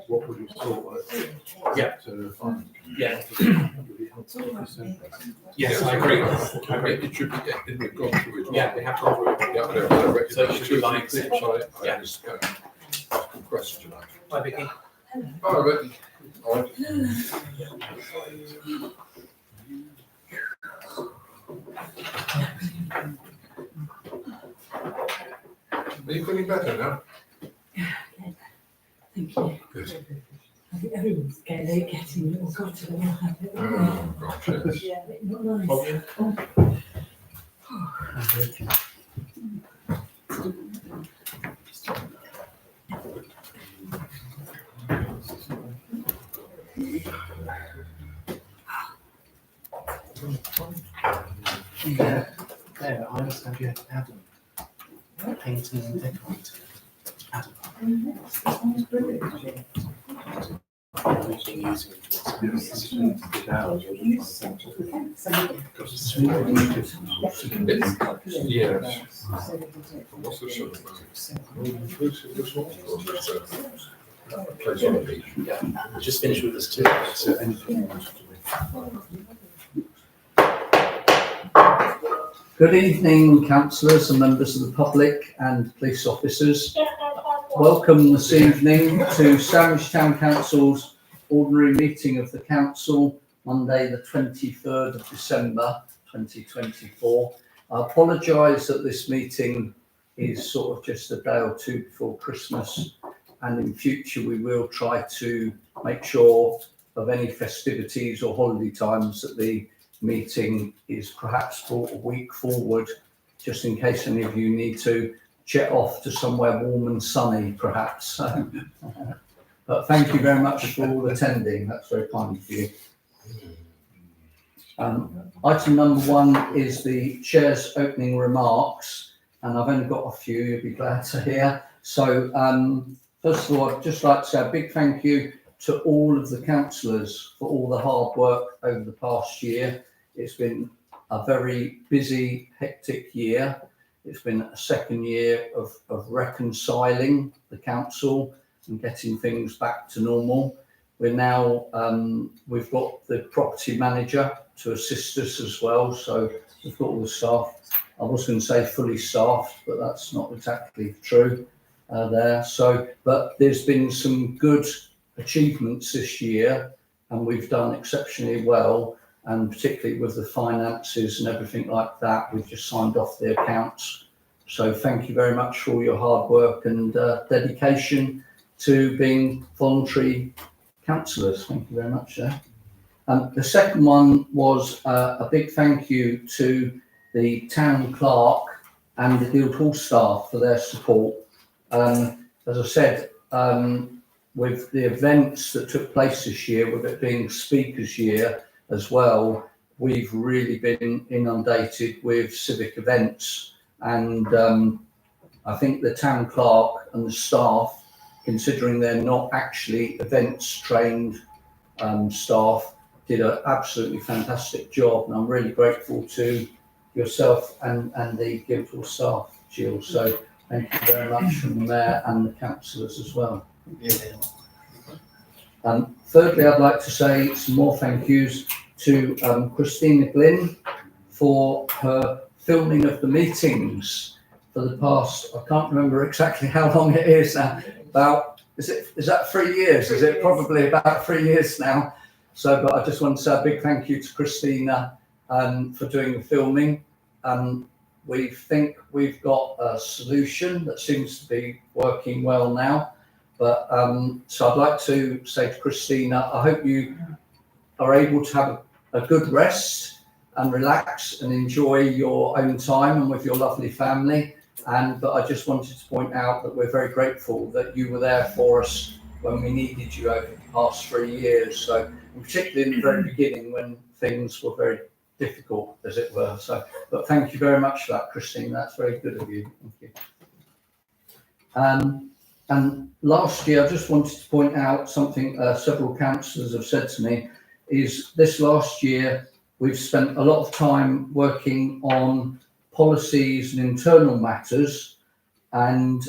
what would you sort Yeah. to fund? Yeah. Would be helpful to send that. Yes, I agree. It should be, yeah, we've gone through it. Yeah, we have gone through it. Yeah, I recognise So it should be two or like three things I yeah. just question. Hi, Vicky. Oh, Ricky. All right. Are you feeling better now? Thank you. Good. I think everyone's getting all sorts of Oh, gosh, yes. Yeah, not nice. Problem? There, I understand you have Adam. Painting and decorating. Adam. Using Yes. What's the sort of this one? Place on the beach. Yeah, just finished with this too. So anything else to be? Good evening, councillors and members of the public and police officers. Welcome this evening to Sandwich Town Council's ordinary meeting of the council, Monday the 23rd of December 2024. I apologise that this meeting is sort of just a day or two before Christmas, and in future we will try to make sure of any festivities or holiday times that the meeting is perhaps brought a week forward, just in case any of you need to jet off to somewhere warm and sunny, perhaps. But thank you very much for all attending. That's very kind of you. Item number 1 is the chair's opening remarks, and I've only got a few, you'll be glad to hear. So first of all, I'd just like to say a big thank you to all of the councillors for all the hard work over the past year. It's been a very busy, hectic year. It's been a second year of reconciling the council and getting things back to normal. We're now, we've got the property manager to assist us as well. So we've got all the staff. I was going to say fully staffed, but that's not exactly true there. So, but there's been some good achievements this year, and we've done exceptionally well. And particularly with the finances and everything like that, we've just signed off the accounts. So thank you very much for all your hard work and dedication to being voluntary councillors. Thank you very much there. The second one was a big thank you to the town clerk and the Guildhall staff for their support. As I said, with the events that took place this year, with it being Speakers' Year as well, we've really been inundated with civic events, and I think the town clerk and the staff, considering they're not actually events trained staff, did an absolutely fantastic job, and I'm really grateful to yourself and the Guildhall staff, Jill. So thank you very much from the mayor and the councillors as well. Thirdly, I'd like to say some more thank yous to Christina Glynn for her filming of the meetings for the past, I can't remember exactly how long it is now, about, is that 3 years? Is it probably about 3 years now? So, but I just want to say a big thank you to Christina for doing the filming. We think we've got a solution that seems to be working well now. But so I'd like to say to Christina, I hope you are able to have a good rest and relax and enjoy your own time and with your lovely family. But I just wanted to point out that we're very grateful that you were there for us when we needed you over the past 3 years. So, and particularly in the very beginning when things were very difficult, as it were. So, but thank you very much for that, Christine. That's very good of you. Thank you. And last year, I just wanted to point out something several councillors have said to me, is this last year, we've spent a lot of time working on policies and internal matters. And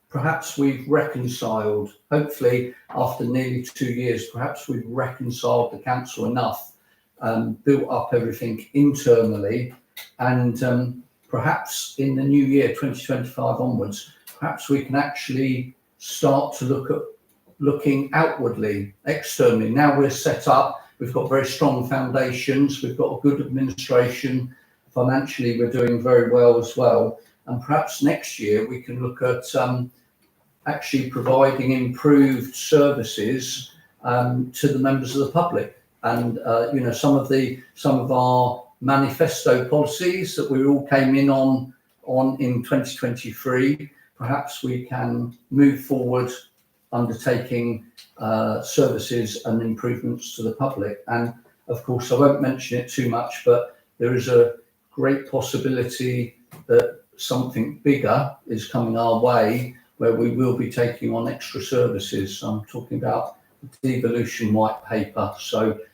perhaps we've reconciled, hopefully after nearly 2 years, perhaps we've reconciled the council enough, built up everything internally, and perhaps in the new year 2025 onwards, perhaps we can actually start to look at looking outwardly, externally. Now we're set up, we've got very strong foundations, we've got a good administration, financially we're doing very well as well, and perhaps next year we can look at actually providing improved services to the members of the public. And some of our manifesto policies that we all came in on in 2023, perhaps we can move forward undertaking services and improvements to the public. And of course, I won't mention it too much, but there is a great possibility that something bigger is coming our way where we will be taking on extra services. I'm talking about the devolution white paper,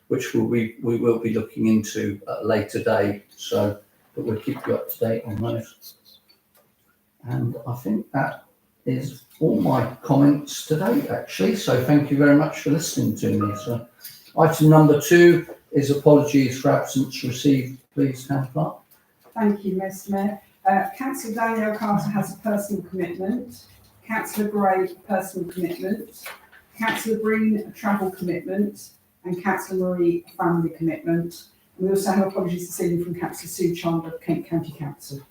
which we will be looking into at a later date. So, but we'll keep you up to date on those. And I think that is all my comments today, actually. So thank you very much for listening to me. So item number 2 is apologies for absence received. Please, Town Clerk. Thank you, Mr. Mayor. Councillor Daniel Carter has a personal commitment. Councillor Gray, personal commitment. Councillor Breen, a travel commitment. And Councillor Marie, a family commitment. And we also have apologies this evening from Councillor Sue Chandler of Kent County Council.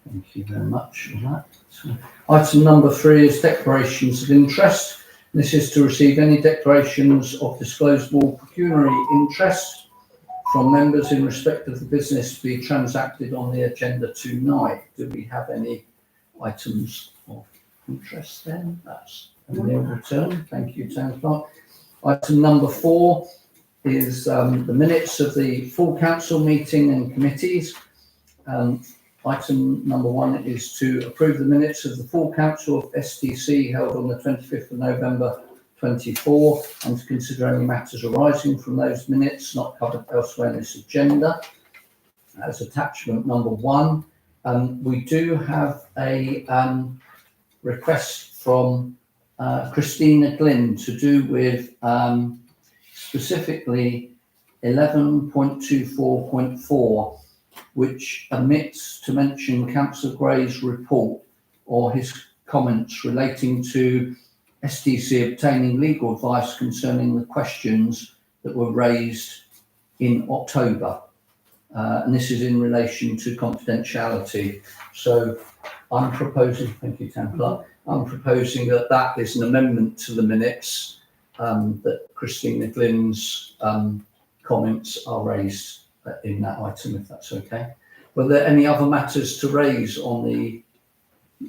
Thank you very much for that. So, item number 3 is declarations of interest. This is to receive any declarations of disclosable pecuniary interest from members in respect of the business to be transacted on the agenda tonight. Do we have any items of interest then? That's a nil return. Thank you, Town Clerk. Item number 4 is the minutes of the full council meeting and committees. Item number 1 is to approve the minutes of the full council of STC held on the 25th of November 24, and to consider any matters arising from those minutes not covered elsewhere in this agenda. As attachment number 1, we do have a request from Christina Glynn to do with specifically 11.24.4, which omits to mention Councillor Gray's report or his comments relating to STC obtaining legal advice concerning the questions that were raised in October. And this is in relation to confidentiality. So I'm proposing, thank you, Town Clerk, I'm proposing that is an amendment to the minutes, that Christina Glynn's comments are raised in that item, if that's okay. Were there any other matters to raise on the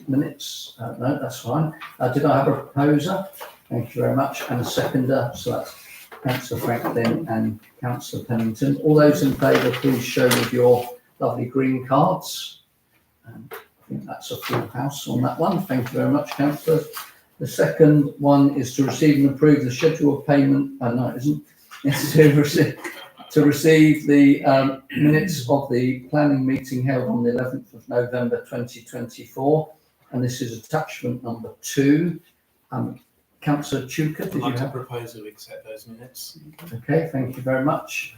minutes? No, that's fine. Did I have a proposer? Thank you very much. And a seconder. So that's Councillor Franklin and Councillor Pennington. All those in favour, please show with your lovely green cards. And I think that's a full house on that one. Thank you very much, councillors. The second one is to receive and approve the schedule of payment. No, it isn't. It's to receive the minutes of the planning meeting held on the 11th of November 2024. And this is attachment number 2. Councillor Chuka, did I'd like you to have? propose that we accept those minutes. Okay, thank you very much.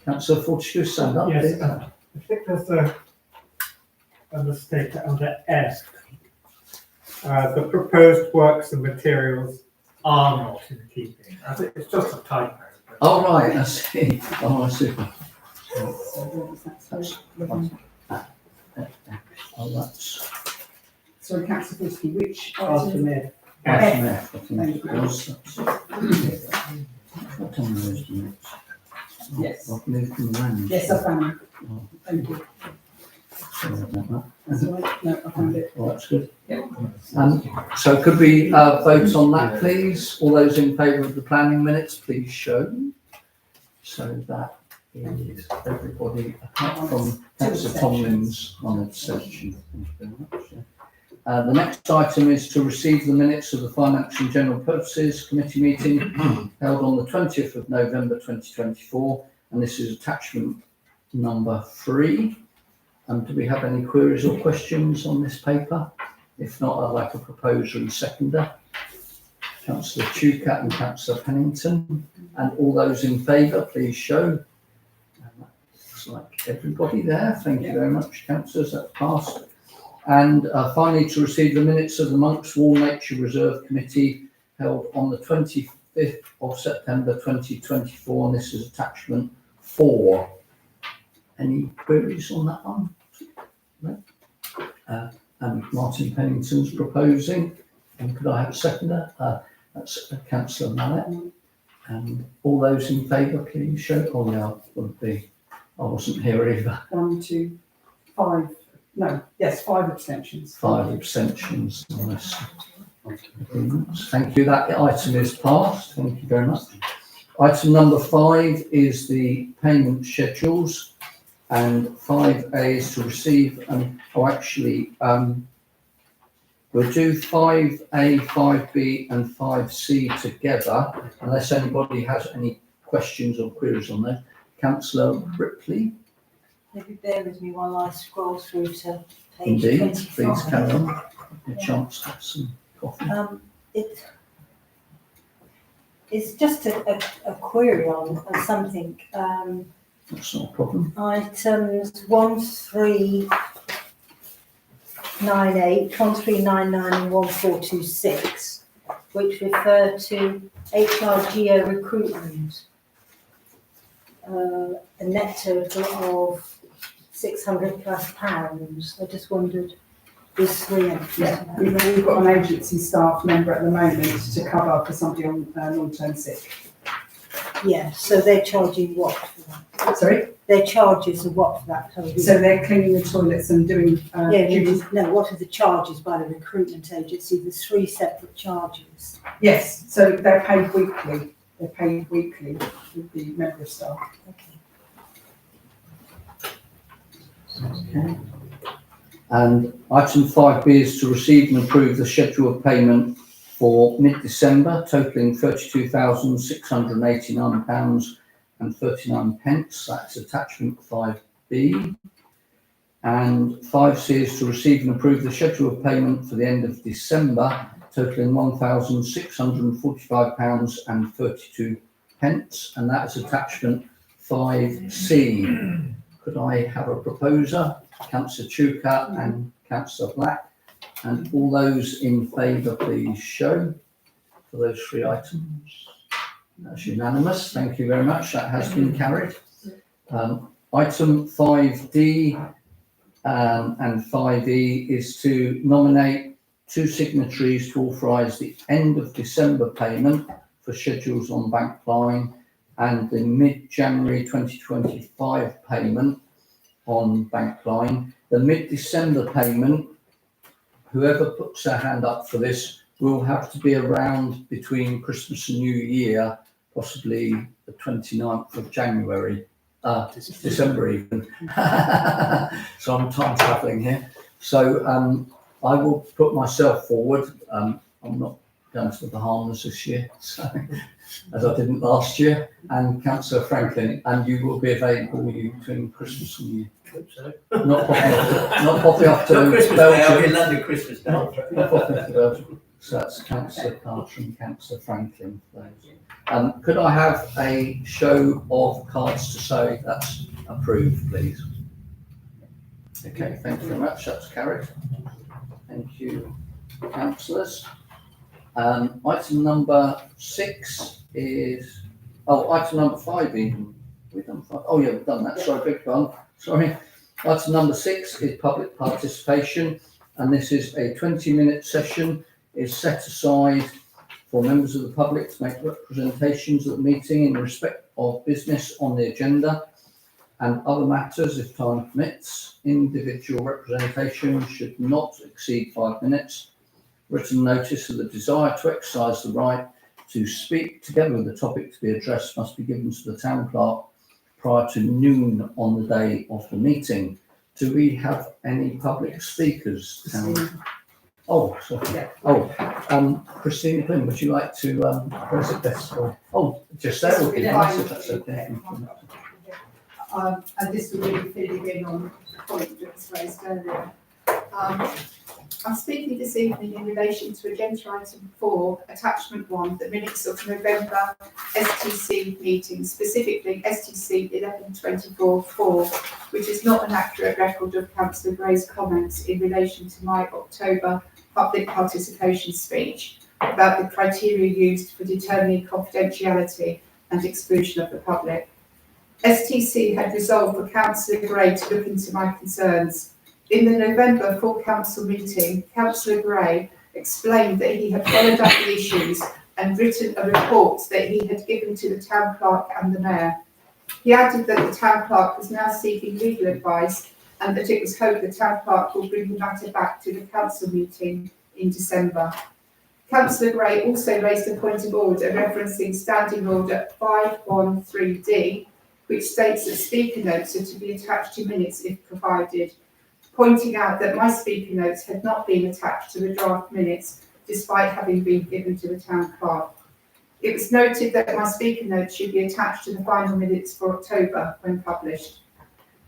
Councillor Fortescue, stand up. Yes, please. I think there's a mistake under F. The proposed works and materials are not in keeping. I think it's just a typo. Oh, right, I see. Oh, I see. Oh, that's Sorry, Councillor Fortescue, which Item F. item F, I think Thank it you. was. What time are those minutes? Yes. I've moved them around. Yes, I found it. Thank you. Sorry about that. That's all right. No, I found it. Well, that's good. Yep. So could we vote on that, please? All those in favour of the planning minutes, please show. So that is everybody apart from Councillor Tomlin's one abstention. Thank you very much. The next item is to receive the minutes of the Finance and General Purposes Committee meeting held on the 20th of November 2024, and this is attachment number 3. Do we have any queries or questions on this paper? If not, I'd like a proposer and seconder. Councillor Chukat and Councillor Pennington, and all those in favour, please show. And that looks like everybody there. Thank you very much, councillors. That's passed. And finally, to receive the minutes of the Monks Wall Nature Reserve Committee held on the 25th of September 2024, and this is attachment 4. Any queries on that one? No? And Martin Pennington's proposing. And could I have a seconder? That's Councillor Mallet. And all those in favour, please show. Oh, yeah, I wasn't here either. 1, 2, 5. No, yes, 5 abstentions. 5 abstentions. Nice. Thank you. That item is passed. Thank you very much. Item number 5 is the payment schedules, and 5A is to receive and we'll do 5A, 5B and 5C together, unless anybody has any questions or queries on those. Councillor Ripley. Maybe bear with me while I scroll through to page Indeed, 25. please carry on. A chance to have some coffee. It's just a query on something. That's not a problem. Items 1398, 1399 and 1426, which refer to HRGO recruitment. A net total of £600+. I just wondered, there's 3 entries. Yeah, we've got an agency staff member at the moment to cover for somebody on long-term sick. Yeah, so they're charging what for that? Sorry? Their charges are what for that? So they're cleaning the toilets and doing duties. No, what are the charges by the recruitment agency? There's 3 separate charges. Yes, so they're paid weekly. They're paid weekly with the member of staff. Okay. Okay. And item 5B is to receive and approve the schedule of payment for mid-December, totalling £32,689.39. That's attachment 5B. And 5C is to receive and approve the schedule of payment for the end of December, totalling £1,645.32. And that is attachment 5C. Could I have a proposer? Councillor Chukat and Councillor Black. And all those in favour, please show for those 3 items. That's unanimous. Thank you very much. That has been carried. Item 5D and 5E is to nominate 2 signatories to authorise the end of December payment for schedules on Bankline and the mid-January 2025 payment on Bankline. The mid-December payment, whoever puts their hand up for this, will have to be around between Christmas and New Year, possibly the 29th of January, December even. So I'm time travelling here. So I will put myself forward. I'm not going to the Bahamas this year, so, as I didn't last year. And Councillor Franklin, and you will be available between Christmas and New Year. Not popping up to Christmas Day, I'll be in London Christmas Day. Not popping up to Belgium. So that's Councillor Carter and Councillor Franklin. Could I have a show of cards to say that's approved, please? Okay, thank you very much. That's carried. Thank you, councillors. Item number 6 is, item number 5 even. We've done 5. Oh yeah, we've done that. Sorry, big one. Sorry. Item number 6 is public participation, and this is a 20-minute session. Is set aside for members of the public to make representations at the meeting in respect of business on the agenda and other matters if time permits. Individual representation should not exceed 5 minutes. Written notice of the desire to exercise the right to speak together with the topic to be addressed must be given to the town clerk prior to noon on the day of the meeting. Do we have any public speakers? Oh, sorry. Yeah. Christine Quinn, would you like to raise it best? Just there would be nice if that's okay. And this will be filling in on the point that was raised earlier. I'm speaking this evening in relation to agenda item 4, attachment 1, the minutes of November STC meeting, specifically STC 11/24/4, which is not an accurate record of Councillor Gray's comments in relation to my October public participation speech about the criteria used for determining confidentiality and exclusion of the public. STC had resolved for Councillor Gray to look into my concerns. In the November full council meeting, Councillor Gray explained that he had followed up the issues and written a report that he had given to the town clerk and the mayor. He added that the town clerk was now seeking legal advice and that it was hoped the town clerk will bring the matter back to the council meeting in December. Councillor Gray also raised a point of order referencing Standing Order 513D, which states that speaker notes are to be attached to minutes if provided, pointing out that my speaker notes had not been attached to the draft minutes despite having been given to the town clerk. It was noted that my speaker notes should be attached to the final minutes for October when published.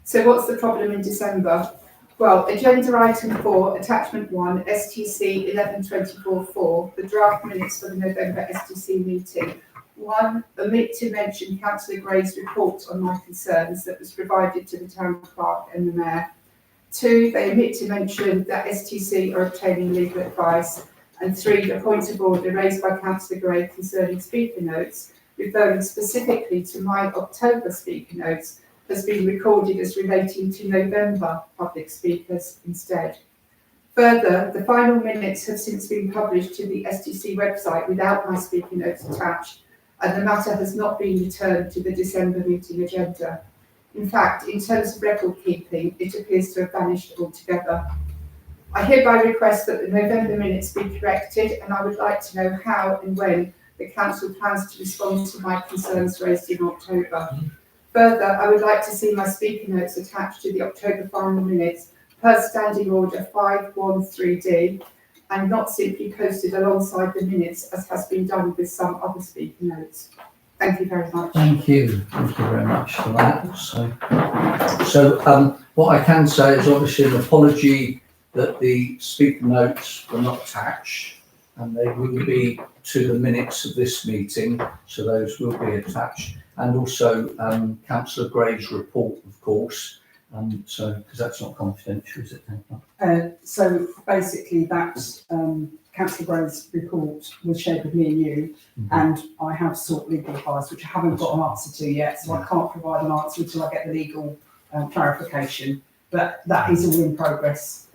So what's the problem in December? Well, agenda item 4, attachment 1, STC 11/24/4, the draft minutes for the November STC meeting. 1, omit to mention Councillor Gray's report on my concerns that was provided to the town clerk and the mayor. 2, they omit to mention that STC are obtaining legal advice. And 3, the point of order raised by Councillor Gray concerning speaker notes, referring specifically to my October speaker notes, has been recorded as relating to November public speakers instead. Further, the final minutes have since been published to the STC website without my speaker notes attached, and the matter has not been returned to the December meeting agenda. In fact, in terms of record keeping, it appears to have vanished altogether. I hereby request that the November minutes be corrected, and I would like to know how and when the council plans to respond to my concerns raised in October. Further, I would like to see my speaker notes attached to the October final minutes per Standing Order 513D and not simply posted alongside the minutes as has been done with some other speaker notes. Thank you very much. Thank you very much for that. So what I can say is obviously an apology that the speaker notes were not attached, and they will be to the minutes of this meeting, so those will be attached, and also Councillor Gray's report, of course, so because that's not confidential, is it? So basically that's Councillor Gray's report was shared with me and you, and I have sought legal advice, which I haven't got an answer to yet, so I can't provide an answer until I get the legal clarification, but that is all in progress.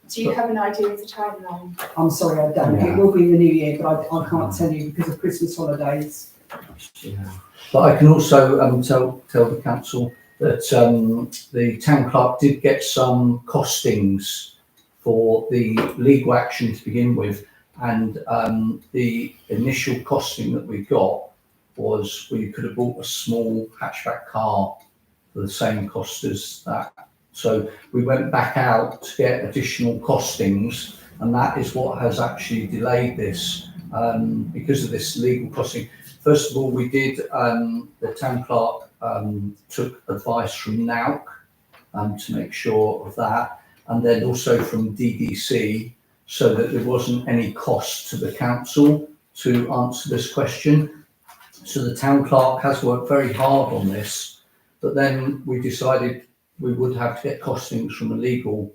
Do you have an idea of the timeline? I'm sorry, I don't. It will be in the new year, but I can't tell you because of Christmas holidays. Yeah. But I can also tell the council that the town clerk did get some costings for the legal action to begin with, and the initial costing that we got was we could have bought a small hatchback car for the same cost as that. So we went back out to get additional costings, and that is what has actually delayed this because of this legal costing. First of all, we did, the town clerk took advice from NAUC to make sure of that, and then also from DDC, so that there wasn't any cost to the council to answer this question. So the town clerk has worked very hard on this, but then we decided we would have to get costings from a legal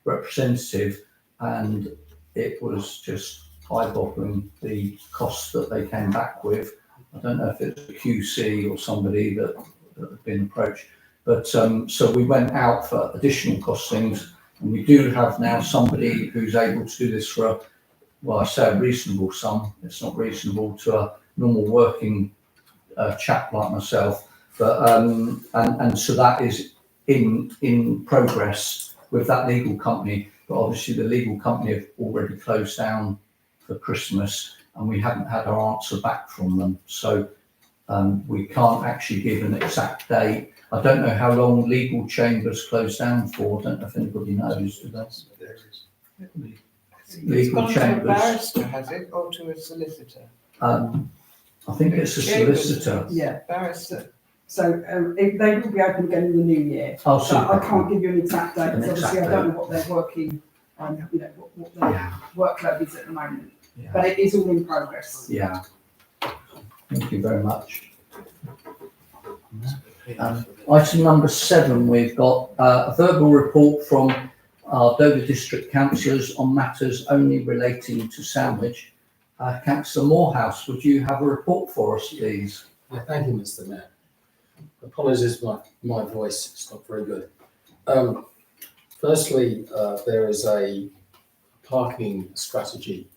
representative, and it was just eye-boggling the costs that they came back with. I don't know if it's a QC or somebody that had been approached, but so we went out for additional costings, and we do have now somebody who's able to do this for a, well, I say a reasonable sum. It's not reasonable to a normal working chap like myself, but and so that is in progress with that legal company, but obviously the legal company have already closed down for Christmas, and we haven't had our answer back from them, so we can't actually give an exact date. I don't know how long legal chambers closed down for. I don't know if anybody knows. Do they? Legal To a chambers. barrister, has it, or to a solicitor? I think it's a solicitor. Yeah, Barrister. so they will be open again in the new year. Oh, So I super. can't give you an exact date, An because obviously I exact don't know what their working what the workload is at the moment. Yeah. But it is all in progress. Yeah. Thank you very much. Item number 7, we've got a verbal report from our Dover District Councillors on matters only relating to Sandwich. Councillor Morehouse, would you have a report for us, please? Yeah, thank you, Mr. Mayor. Apologies, my voice is not very good. Firstly, there is a parking strategy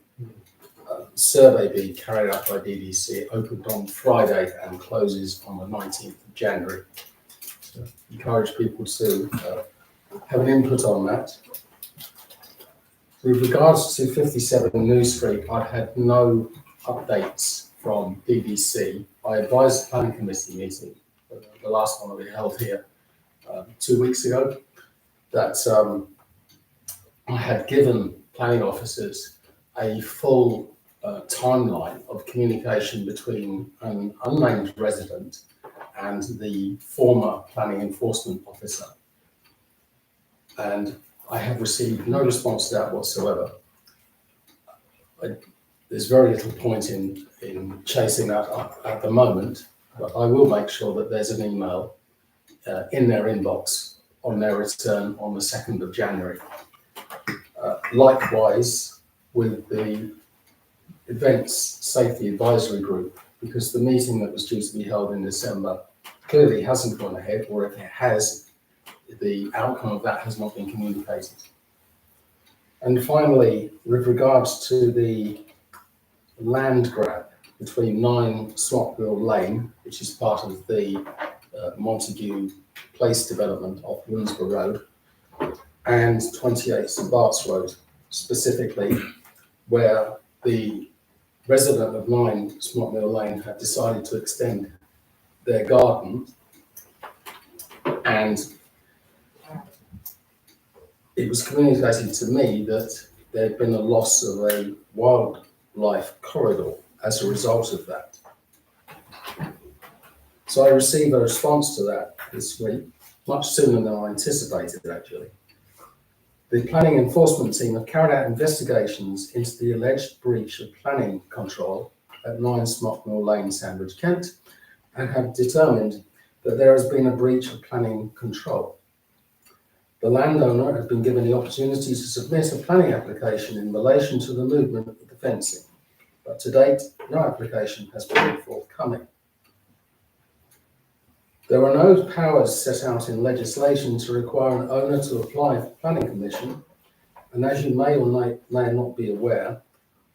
survey being carried out by DDC. It opened on Friday and closes on the 19th of January. So encourage people to have an input on that. With regards to 57 New Street, I've had no updates from DDC. I advised the planning committee meeting, the last one we held here 2 weeks ago, that I had given planning officers a full timeline of communication between an unnamed resident and the former planning enforcement officer. And I have received no response to that whatsoever. There's very little point in chasing that up at the moment, but I will make sure that there's an email in their inbox on their return on the 2nd of January. Likewise with the Events Safety Advisory Group, because the meeting that was due to be held in December clearly hasn't gone ahead, or if it has, the outcome of that has not been communicated. And finally, with regards to the land grab between 9 Smockville Lane, which is part of the Montague Place development off Winsborough Road, and 28 St Bart's Road, specifically where the resident of 9 Smockville Lane had decided to extend their garden, and it was communicated to me that there had been a loss of a wildlife corridor as a result of that. So I received a response to that this week, much sooner than I anticipated actually. The planning enforcement team have carried out investigations into the alleged breach of planning control at 9 Smockville Lane, Sandwich, Kent, and have determined that there has been a breach of planning control. The landowner has been given the opportunity to submit a planning application in relation to the movement of the fencing, but to date, no application has been forthcoming. There are no powers set out in legislation to require an owner to apply for planning permission, and as you may or may not be aware,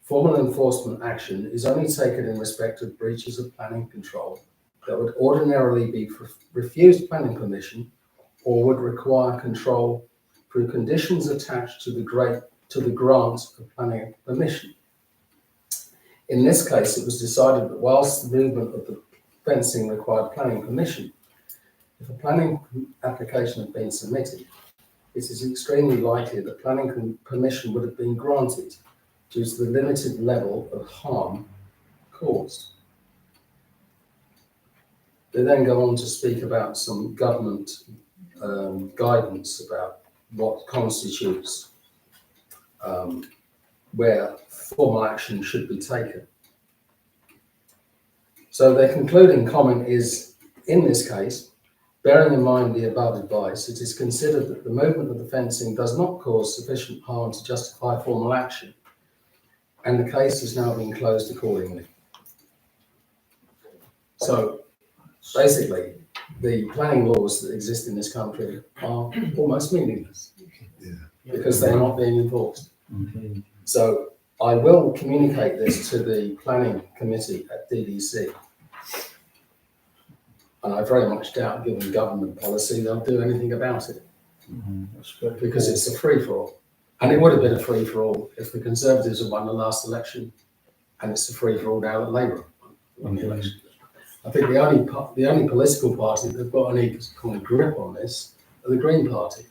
formal enforcement action is only taken in respect of breaches of planning control that would ordinarily be refused planning permission or would require control through conditions attached to the grant of planning permission. In this case, it was decided that whilst the movement of the fencing required planning permission, if a planning application had been submitted, it is extremely likely that planning permission would have been granted due to the limited level of harm caused. They then go on to speak about some government guidance about what constitutes where formal action should be taken. So their concluding comment is, in this case, bearing in mind the above advice, it is considered that the movement of the fencing does not cause sufficient harm to justify formal action, and the case has now been closed accordingly. So basically, the planning laws that exist in this country are almost meaningless because they're not being enforced. Okay. So I will communicate this to the planning committee at DDC. And I very much doubt, given government policy, they'll do anything about it because it's a free-for-all. And it would have been a free-for-all if the Conservatives had won the last election, and it's a free-for-all now that Labour won the election. I think the only political party that've got any kind of grip on this are the Green Party.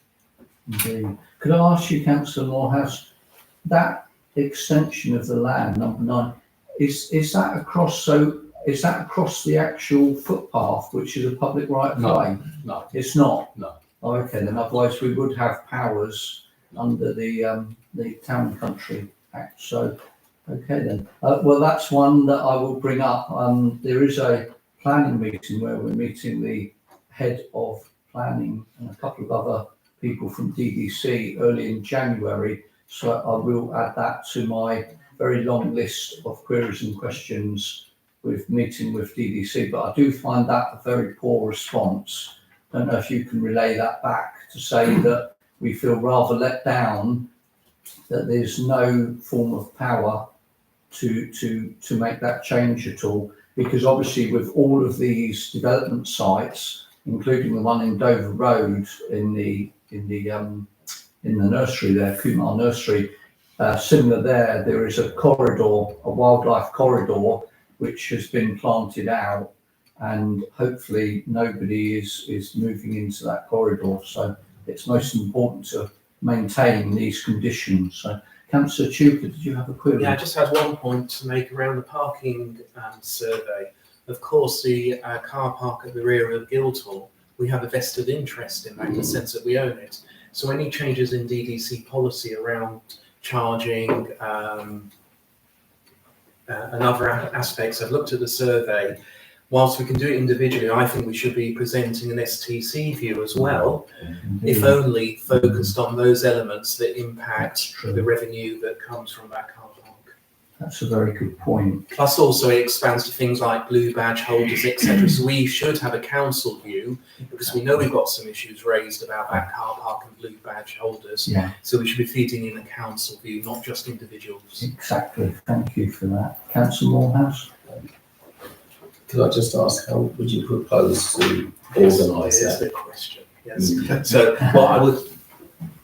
Indeed. Could I ask you, Councillor Morehouse, that extension of the land, number 9, is that across? So is that across the actual footpath, which is a public right of way? No, It's not. no. Oh, okay, then otherwise we would have powers under the Town and Country Act. So, okay then. Well, that's one that I will bring up. There is a planning meeting where we're meeting the head of planning and a couple of other people from DDC early in January. So I will add that to my very long list of queries and questions with meeting with DDC. But I do find that a very poor response. I don't know if you can relay that back to say that we feel rather let down that there's no form of power to make that change at all. Because obviously with all of these development sites, including the one in Dover Road in the nursery there, Kumar Nursery, similar there is a corridor, a wildlife corridor, which has been planted out, and hopefully nobody is moving into that corridor. So it's most important to maintain these conditions. So, Councillor Tuker, did you have a query? Yeah, I just had one point to make around the parking survey. Of course, the car park at the rear of Guildhall, we have a vested interest in that in the sense that we own it. So any changes in DDC policy around charging and other aspects, I've looked at the survey. Whilst we can do it individually, I think we should be presenting an STC view as well, if only focused on those elements that impact the revenue that comes from that car park. That's a very good point. Plus also it expands to things like blue badge holders, etc. So we should have a council view, because we know we've got some issues raised about that car park and blue badge holders. Yeah. So we should be feeding in a council view, not just individuals. Exactly. Thank you for that. Councillor Morehouse? Could I just ask, how would you propose to organise That's that? the question. Yes. So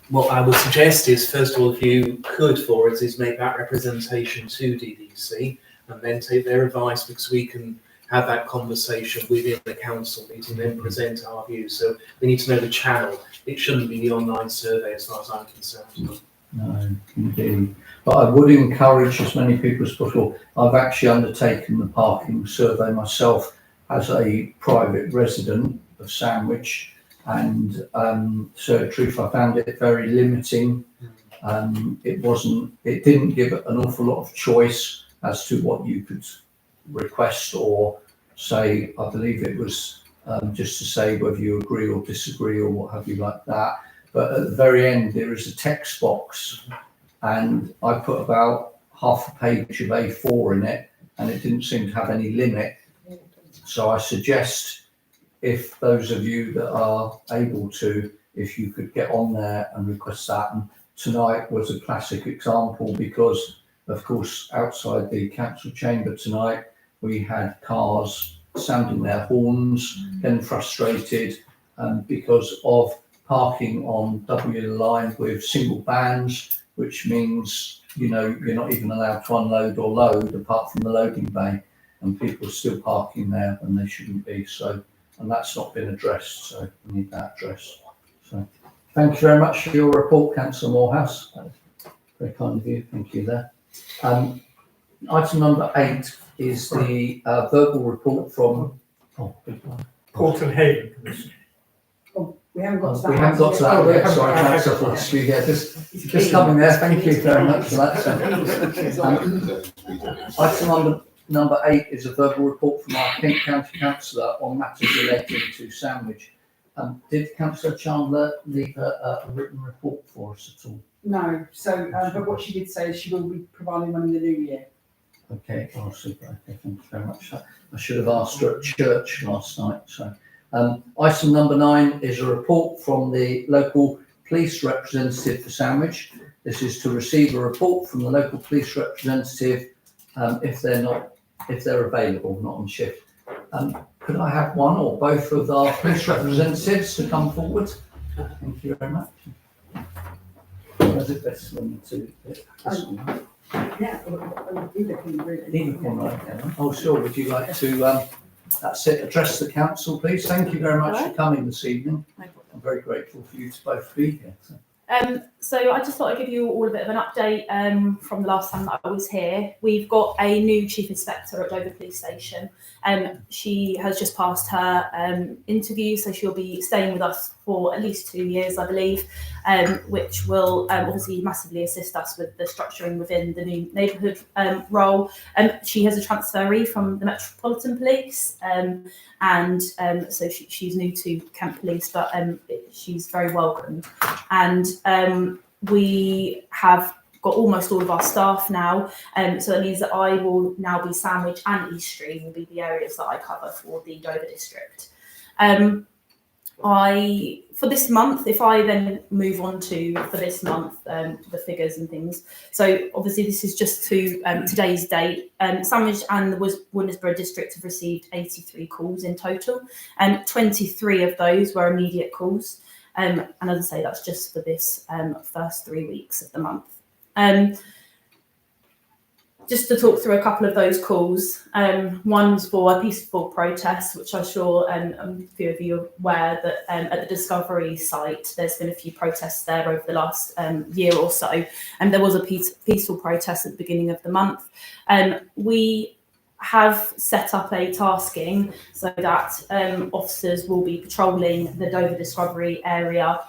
what I would suggest is, first of all, if you could for us, is make that representation to DDC and then take their advice, because we can have that conversation within the council meeting, then present our views. So we need to know the channel. It shouldn't be the online survey as far as I'm concerned. No, indeed. But I would encourage as many people as possible. I've actually undertaken the parking survey myself as a private resident of Sandwich, and so in truth, I found it very limiting. It didn't give an awful lot of choice as to what you could request or say. I believe it was just to say whether you agree or disagree or what have you like that. But at the very end, there is a text box, and I put about half a page of A4 in it, and it didn't seem to have any limit. So I suggest, if those of you that are able to, if you could get on there and request that. And tonight was a classic example, because of course outside the council chamber tonight we had cars sounding their horns, getting frustrated because of parking on W line with single bands, which means, you know, you're not even allowed to unload or load apart from the loading bay, and people are still parking there when they shouldn't be. So, and that's not been addressed, so we need that addressed. So thank you very much for your report, Councillor Morehouse. Very kind of you, thank you there. Item number 8 is the verbal report from Porton Haven Commission. We haven't got to that. we haven't got to that yet, sorry, Councillor Fortescue, yeah, just coming there, thank you very much for that. Item number 8 is a verbal report from our Kent County Councillor on matters relating to Sandwich. Did Councillor Chandler leave a written report for us at all? No, so, but what she did say is she will be providing one in the new year. Okay, oh, super, okay, thank you very much. I should have asked her at church last night, so. Item number 9 is a report from the local police representative for Sandwich. This is to receive a report from the local police representative if they're available, not on shift. Could I have one or both of our police representatives to come forward? Thank you very much. Where's it best one to? Yeah, either can really. Either one, right? Yeah. Oh, sure. Would you like to? That's it. Address the council, please. Thank you very much for coming this evening. I'm very grateful for you to both be here. So. So I just thought I'd give you all a bit of an update from the last time that I was here. We've got a new Chief Inspector at Dover Police Station. She has just passed her interview, so she'll be staying with us for at least 2 years, I believe, which will obviously massively assist us with the structuring within the new neighbourhood role. She has a transferee from the Metropolitan Police, so she's new to Kent Police, but she's very welcomed. And we have got almost all of our staff now, so that means that I will now be Sandwich and East Stream will be the areas that I cover for the Dover district. For this month, if I then move on to for this month, the figures and things. So obviously this is just to today's date. Sandwich and the Woodnesborough district have received 83 calls in total, and 23 of those were immediate calls. And as I say, that's just for this first 3 weeks of the month. Just to talk through a couple of those calls. One was for a peaceful protest, which I'm sure a few of you are aware that at the Discovery site, there's been a few protests there over the last year or so. And there was a peaceful protest at the beginning of the month. We have set up a tasking so that officers will be patrolling the Dover Discovery area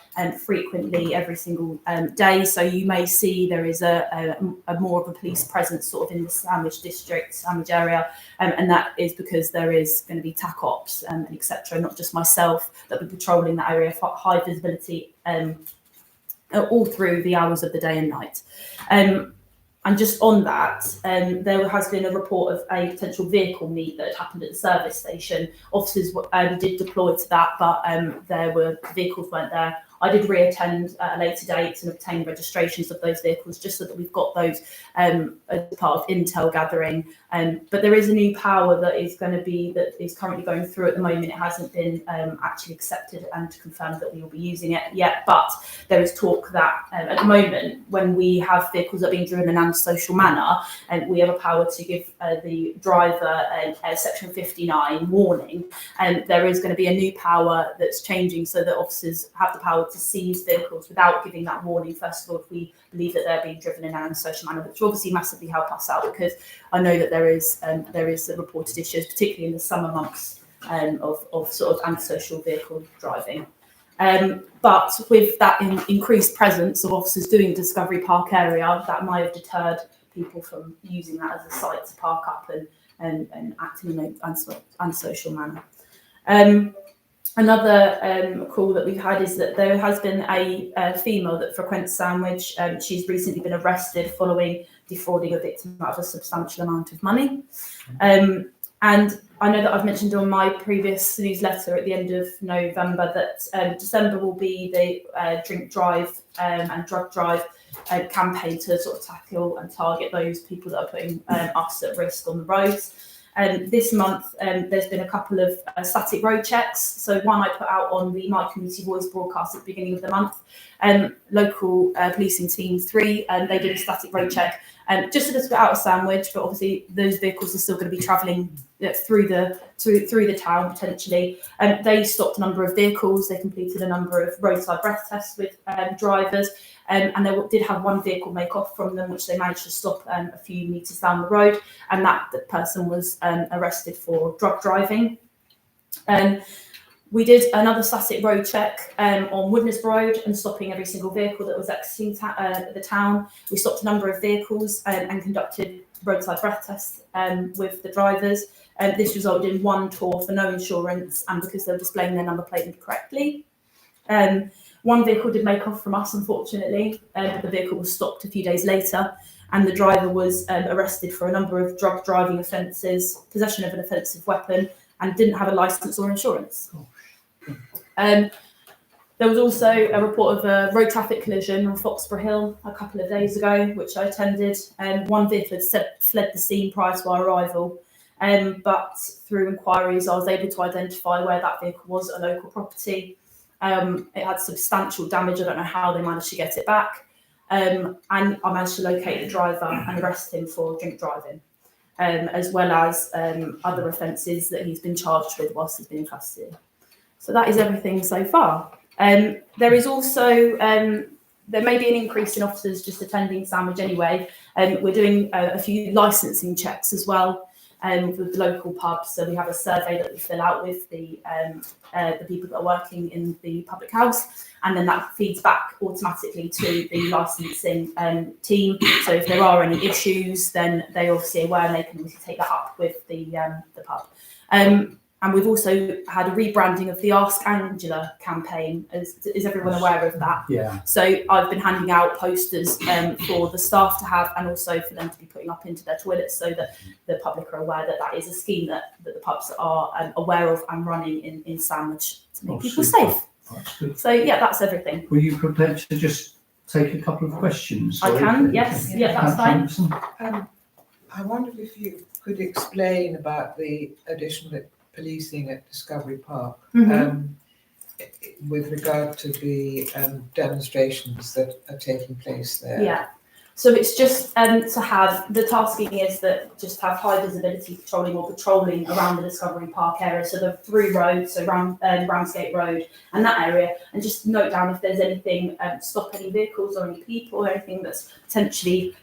frequently every single day. So you may see there is a more of a police presence sort of in the Sandwich district, Sandwich area, and that is because there is going to be TAC ops and etc. Not just myself that will be patrolling that area for high visibility all through the hours of the day and night. And just on that, there has been a report of a potential vehicle meet that had happened at the service station. Officers did deploy to that, but vehicles weren't there. I did reattend at a later date and obtain registrations of those vehicles just so that we've got those as part of intel gathering. But there is a new power that is currently going through at the moment. It hasn't been actually accepted and confirmed that we will be using it yet, but there is talk that at the moment, when we have vehicles that are being driven in an antisocial manner, we have a power to give the driver a section 59 warning. And there is going to be a new power that's changing so that officers have the power to seize vehicles without giving that warning. First of all, if we believe that they're being driven in an antisocial manner, which will obviously massively help us out, because I know that there is reported issues, particularly in the summer months, of sort of antisocial vehicle driving. But with that increased presence of officers doing Discovery Park area, that might have deterred people from using that as a site to park up and acting in an antisocial manner. Another call that we've had is that there has been a female that frequents Sandwich. She's recently been arrested following defrauding a victim out of a substantial amount of money. And I know that I've mentioned on my previous newsletter at the end of November that December will be the drink drive and drug drive campaign to sort of tackle and target those people that are putting us at risk on the roads. This month, there's been a couple of static road checks. So one I put out on the My Community Voice broadcast at the beginning of the month. Local policing team 3, they did a static road check just a little bit out of Sandwich, but obviously those vehicles are still going to be travelling through the town potentially. They stopped a number of vehicles. They completed a number of roadside breath tests with drivers. And they did have one vehicle make off from them, which they managed to stop a few metres down the road, and that person was arrested for drug driving. We did another static road check on Woodness Road and stopping every single vehicle that was exiting the town. We stopped a number of vehicles and conducted roadside breath tests with the drivers. This resulted in one tour for no insurance and because they were displaying their number plate incorrectly. One vehicle did make off from us, unfortunately, but the vehicle was stopped a few days later, and the driver was arrested for a number of drug driving offences, possession of an offensive weapon, and didn't have a licence or insurance. There was also a report of a road traffic collision on Foxborough Hill a couple of days ago, which I attended. One vehicle had fled the scene prior to our arrival, but through inquiries, I was able to identify where that vehicle was, a local property. It had substantial damage. I don't know how they managed to get it back. And I managed to locate the driver and arrest him for drink driving, as well as other offences that he's been charged with whilst he's been in custody. So that is everything so far. There is also there may be an increase in officers just attending Sandwich anyway. We're doing a few licensing checks as well with the local pubs. So we have a survey that we fill out with the people that are working in the public house, and then that feeds back automatically to the licensing team. So if there are any issues, then they're obviously aware and they can obviously take that up with the pub. And we've also had a rebranding of the Ask Angela campaign. Is everyone aware of that? Yeah. So I've been handing out posters for the staff to have, and also for them to be putting up into their toilets, so that the public are aware that that is a scheme that the pubs are aware of and running in Sandwich to make people super. safe. That's good. So yeah, that's everything. Were you prepared to just take a couple of questions? I can, yes, yeah, that's fine. Councillor I wondered if you could explain about the additional policing at Discovery Park with regard to the demonstrations that are taking place there. Yeah. So it's just to have, the tasking is that just have high visibility patrolling or patrolling around the Discovery Park area. So the through roads, so around Ramsgate Road and that area, and just note down if there's anything, stop any vehicles or any people or anything that's potentially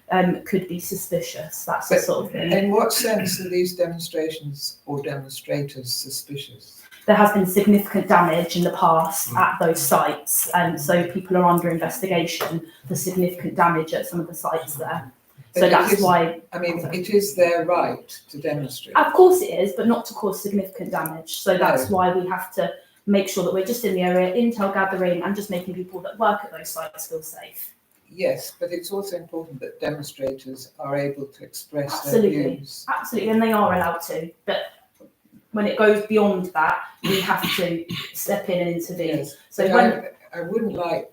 could be suspicious. That's the sort of thing. In what sense are these demonstrations or demonstrators suspicious? There has been significant damage in the past at those sites, and so people are under investigation for significant damage at some of the sites there. So that's why. I mean, it is their right to demonstrate. Of course it is, but not to cause significant damage. So that's why we have to make sure that we're just in the area, intel gathering, and just making people that work at those sites feel safe. Yes, but it's also important that demonstrators are able to express their Absolutely, views. absolutely, and they are allowed to. But when it goes beyond that, we have to step in and intervene. Yes, So but when I wouldn't like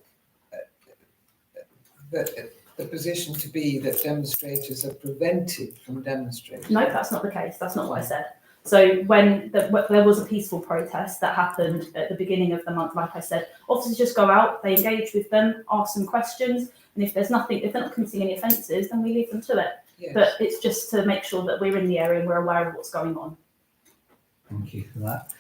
the position to be that demonstrators are prevented from demonstrating. no, that's not the case. That's not what I said. So when there was a peaceful protest that happened at the beginning of the month, like I said, officers just go out, they engage with them, ask them questions, and if there's nothing, if they're not committing any offences, then we leave them to it. Yes. But it's just to make sure that we're in the area and we're aware of what's going on. Thank you for that.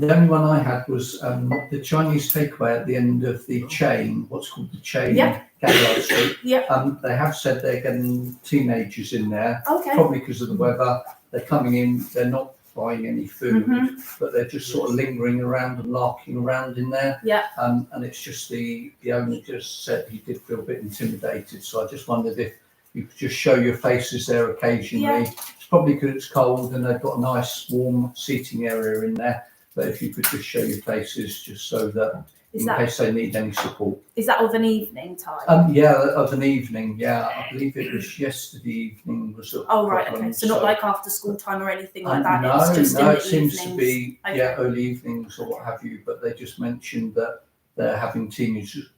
The only one I had was the Chinese takeaway at the end of the chain, what's called the chain, Galloway Street. Yeah. They have said they're getting teenagers in there, Okay. probably because of the weather. They're coming in, they're not buying any food, but they're just sort of lingering around and larking around in there. Yeah. And it's just the owner just said he did feel a bit intimidated. So I just wondered if you could just show your faces there occasionally. Yeah. It's probably because it's cold and they've got a nice warm seating area in there. But if you could just show your faces just so that in case they need any support. Is that of an evening time? Yeah, of an evening. Yeah, I believe it was yesterday evening. Was a Oh right, problem, okay. So not like after school time or anything like that. No, It's just no, in it the seems evenings. to be Okay. early evenings or what have you. But they just mentioned that they're having teenagers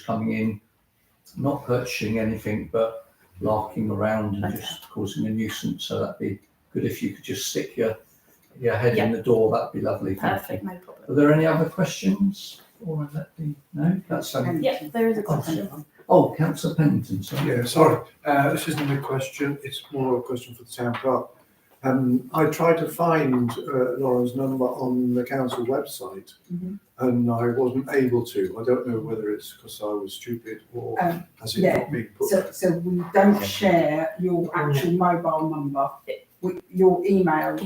coming in, not purchasing anything, but larking around and just causing a nuisance. So that'd be good if you could just stick your head in the door. That'd be lovely. Thank Perfect, you. no problem. Are there any other questions? Or no, that's Yeah, there is a question. Oh, Councillor Pennington, sorry. Yeah, sorry, this isn't a question, it's more a question for the town clerk. I tried to find Lauren's number on the council website and I wasn't able to. I don't know whether it's because I was stupid or has it not been put? So we don't share your actual mobile number. Your email,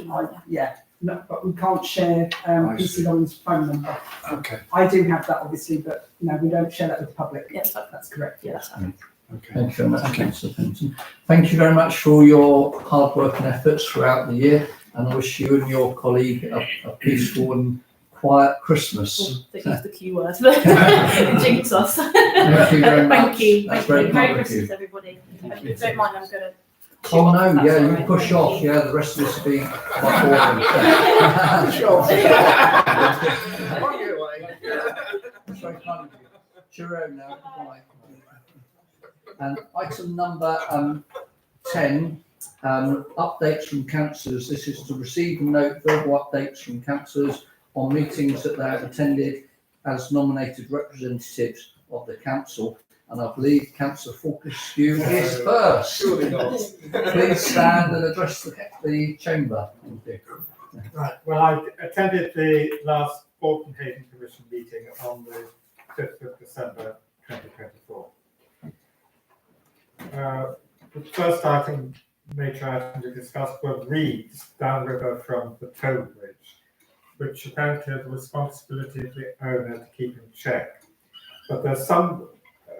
no, but we can't share PC Lauren's phone number. Okay. I do have that obviously, but no, we don't share that with the public. Yes, that's correct. Yeah, that's fine. Okay. Thank you very much, Councillor Pennington. Thank you very much for all your hard work and efforts throughout the year, and I wish you and your colleague a peaceful and quiet Christmas. They use the Q word. Jinx us. Thank you very much. Thank you. That's Thank you. very Merry kind of Christmas, you. everybody. Don't mind, I'm going to. Oh no, yeah, you push off. Yeah, the rest of us will be quite boring. Push off. That's very kind of you. Cheerio now. Goodbye. And item number 10, updates from councillors. This is to receive and note verbal updates from councillors on meetings that they have attended as nominated representatives of the council. And I believe Councillor Fortescue is first. Surely not. Please stand and address the chamber. Thank you. Right, well, I attended the last Bolton Haven Commission meeting on the 5th of December 2024. The first item, major item to discuss were reeds downriver from the toll bridge, which apparently are the responsibility of the owner to keep in check. But there's some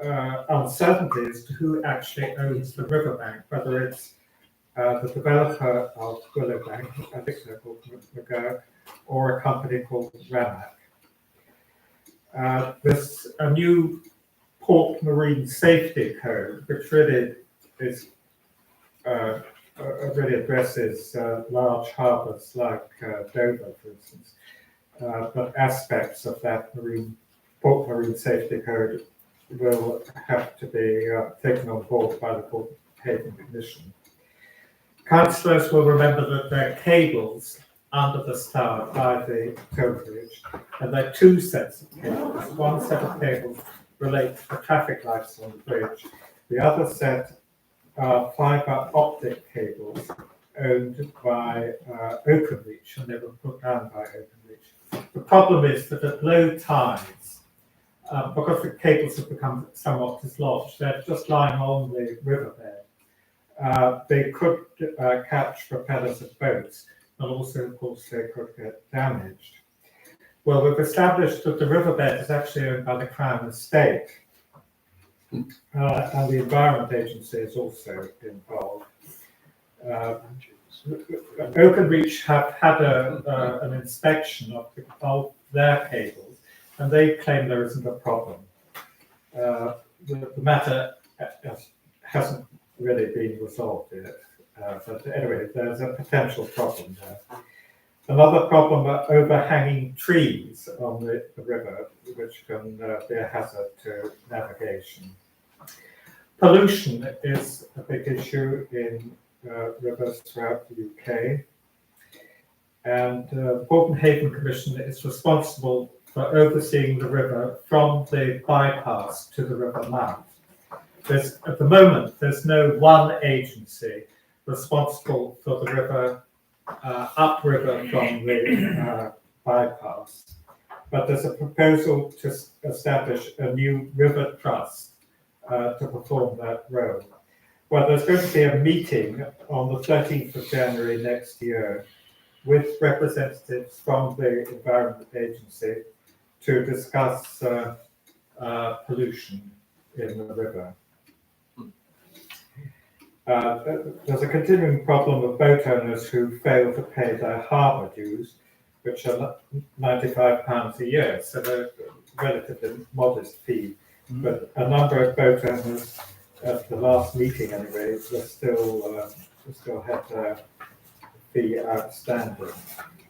uncertainty as to who actually owns the riverbank, whether it's the developer of Willowbank, I think they're called McGurk, or a company called Ramac. There's a new Port Marine Safety Code, which really is really addresses large harbours like Dover, for instance, but aspects of that Port Marine Safety Code will have to be taken on board by the Port Haven Commission. Councillors will remember that there are cables under the Stour by the toll bridge, and there are two sets of cables. One set of cables relates to the traffic lights on the bridge. The other set are fibre optic cables owned by Openreach, and they were put down by Openreach. The problem is that at low tides, because the cables have become somewhat dislodged, they're just lying on the riverbed. They could catch propellers of boats, and also, of course, they could get damaged. Well, we've established that the riverbed is actually owned by the Crown Estate, and the Environment Agency is also involved. Openreach have had an inspection of their cables, and they claim there isn't a problem. The matter hasn't really been resolved yet, but anyway, there's a potential problem there. Another problem are overhanging trees on the river, which can be a hazard to navigation. Pollution is a big issue in rivers throughout the UK, and the Port Haven Commission is responsible for overseeing the river from the bypass to the river mouth. At the moment, there's no one agency responsible for the river, upriver from the bypass, but there's a proposal to establish a new river trust to perform that role. Well, there's going to be a meeting on the 13th of January next year with representatives from the Environment Agency to discuss pollution in the river. There's a continuing problem of boat owners who fail to pay their harbour dues, which are £95 a year, so they're a relatively modest fee. But a number of boat owners, at the last meeting anyway, still had their fee outstanding.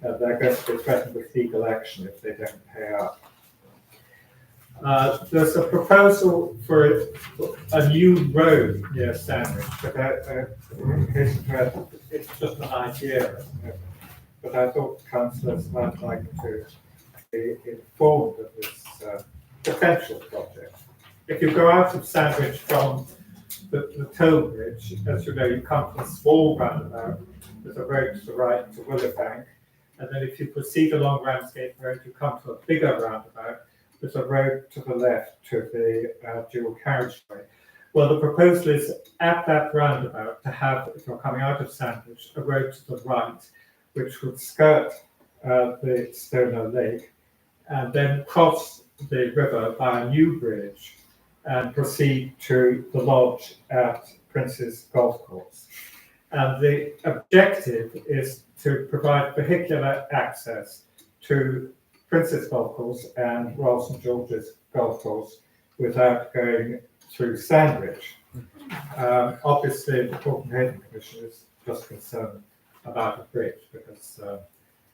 They're going to be threatened with legal action if they don't pay up. There's a proposal for a new road near Sandwich, but in case of that, it's just an idea. But I thought councillors might like to be informed of this potential project. If you go out of Sandwich from the toll bridge, as you know, you come to a small roundabout. There's a road to the right to Willowbank, and then if you proceed along Ramsgate Road, you come to a bigger roundabout. There's a road to the left to the dual carriageway. Well, the proposal is at that roundabout to have, if you're coming out of Sandwich, a road to the right, which would skirt the Stoner Lake and then cross the river by a new bridge and proceed to the lodge at Prince's Golf Course. And the objective is to provide vehicular access to Prince's Golf Course and Royal St George's Golf Course without going through Sandwich. Obviously, the Port Haven Commission is just concerned about a bridge because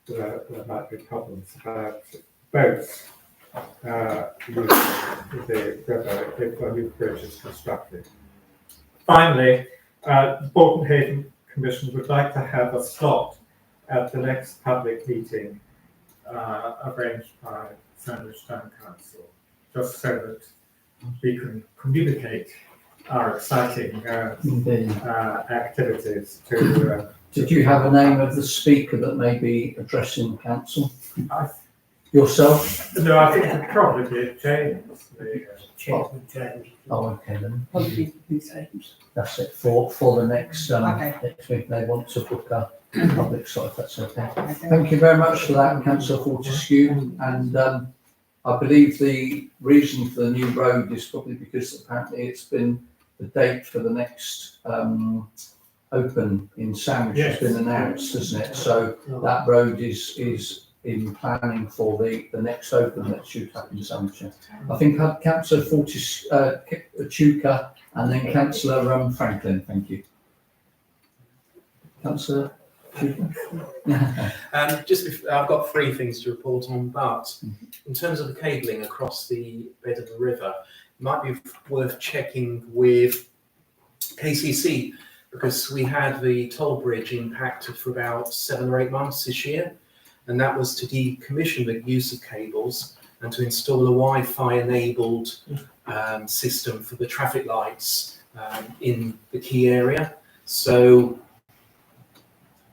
there might be problems about boats using the river if a new bridge is constructed. Finally, the Port Haven Commission would like to have a slot at the next public meeting arranged by Sandwich Town Council, just so that we can communicate our exciting activities to. Did you have a name of the speaker that may be addressing the council? Yourself? No, I think it'd probably be a change. Oh, okay then. Probably the same. That's it for the next, Okay. next week. They want to book a public site, if that's okay. Thank you very much for that, Councillor Fortescue. And I believe the reason for the new road is probably because apparently it's been the date for the next open in Sandwich has been announced, hasn't it? So that road is in planning for the next open that should happen in Sandwich. I think I had Councillor Chuka and then Councillor Franklin. Thank you. Councillor Chuka. I've got 3 things to report on, but in terms of the cabling across the bed of the river, it might be worth checking with KCC, because we had the toll bridge impacted for about 7 or 8 months this year, and that was to decommission the use of cables and to install a Wi-Fi enabled system for the traffic lights in the key area. So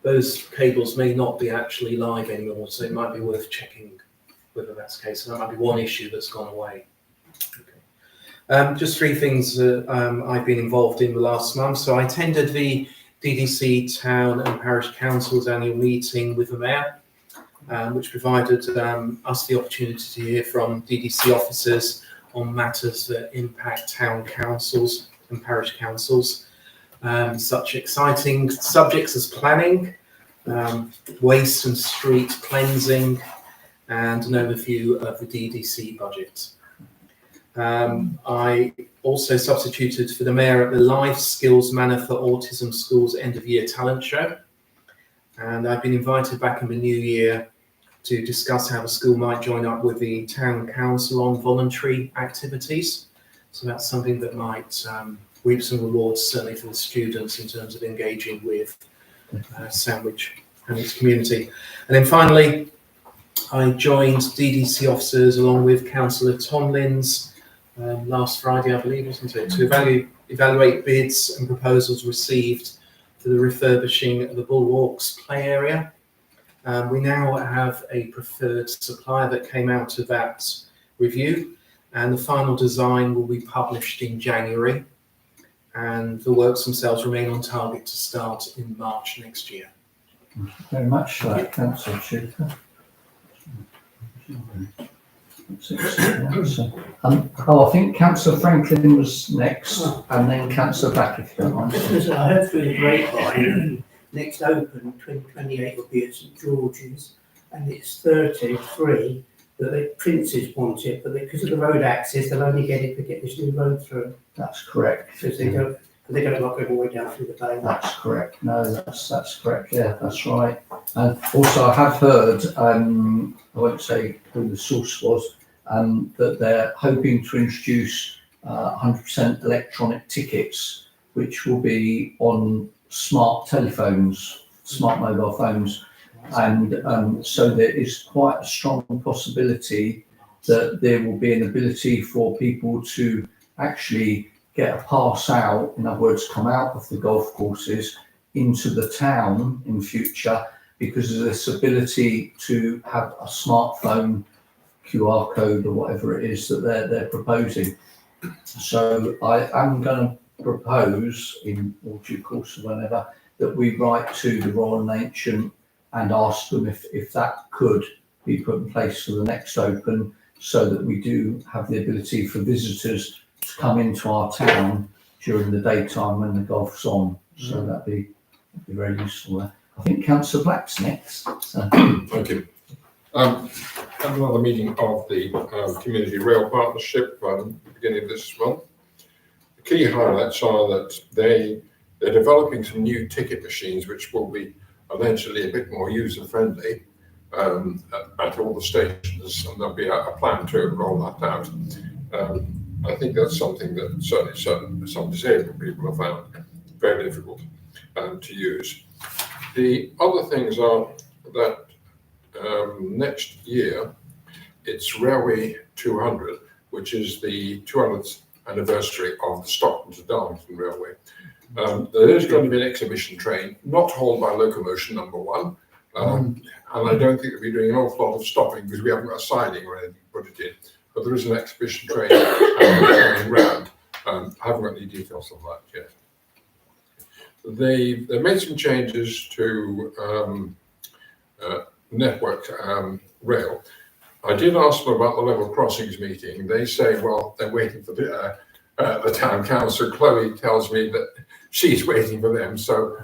those cables may not be actually live anymore, so it might be worth checking whether that's the case. So that might be one issue that's gone away. Okay. Just 3 things I've been involved in the last month. So I attended the DDC Town and Parish Council's annual meeting with the Mayor, which provided us the opportunity to hear from DDC officers on matters that impact town councils and parish councils. Such exciting subjects as planning, waste and street cleansing, and an overview of the DDC budget. I also substituted for the Mayor at the Life Skills Manor for Autism Schools End of Year Talent Show. And I've been invited back in the new year to discuss how the school might join up with the town council on voluntary activities. So that's something that might reap some rewards, certainly for the students, in terms of engaging with Sandwich and its community. And then finally, I joined DDC officers along with Councillor Tomlins last Friday, I believe, wasn't it, to evaluate bids and proposals received for the refurbishing of the Bulwarks play area. We now have a preferred supplier that came out of that review, and the final design will be published in January, and the works themselves remain on target to start in March next year. Thank you very much for that, Councillor Chuka. I think Councillor Franklin was next, and then Councillor Black, if you don't mind. I heard through the grapevine, next open 2028 will be at St George's, and it's 33 that the Princes want it, but because of the road access, they'll only get it to get this new road through. That's correct. Because they don't like going all the way down through the bay. That's correct. No, that's correct. Yeah, that's right. And also, I have heard, I won't say who the source was, that they're hoping to introduce 100% electronic tickets, which will be on smart telephones, smart mobile phones. And so there is quite a strong possibility that there will be an ability for people to actually get a pass out, in other words, come out of the golf courses into the town in future, because of this ability to have a smartphone QR code or whatever it is that they're proposing. So I am going to propose, in all due course or whenever, that we write to the Royal and Ancient and ask them if that could be put in place for the next open, so that we do have the ability for visitors to come into our town during the daytime when the golf's on. So that'd be very useful there. I think Councillor Black's next. So. Thank you. Had another meeting of the Community Rail Partnership at the beginning of this month. The key highlights are that they're developing some new ticket machines which will be allegedly a bit more user-friendly at all the stations, and there'll be a plan to roll that out. I think that's something that certainly some disabled people have found very difficult to use. The other things are that next year it's Railway 200, which is the 200th anniversary of the Stockton to Darlington Railway. There is going to be an exhibition train, not hauled by Locomotion number 1, And I don't think we'll be doing an awful lot of stopping because we haven't got a siding or anything to put it in. But there is an exhibition train going round. I haven't got any details on that yet. They made some changes to Network Rail. I did ask them about the level crossings meeting. They say, well, they're waiting for the town council. Chloe tells me that she's waiting for them. So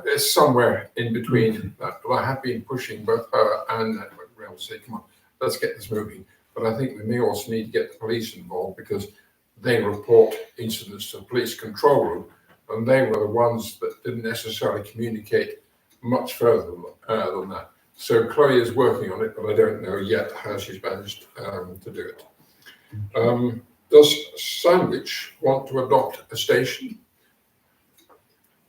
it's somewhere in between. But I have been pushing both her and Network Rail to say, come on, let's get this moving. But I think we may also need to get the police involved because they report incidents to the police control room, and they were the ones that didn't necessarily communicate much further than that. So Chloe is working on it, but I don't know yet how she's managed to do it. Does Sandwich want to adopt a station?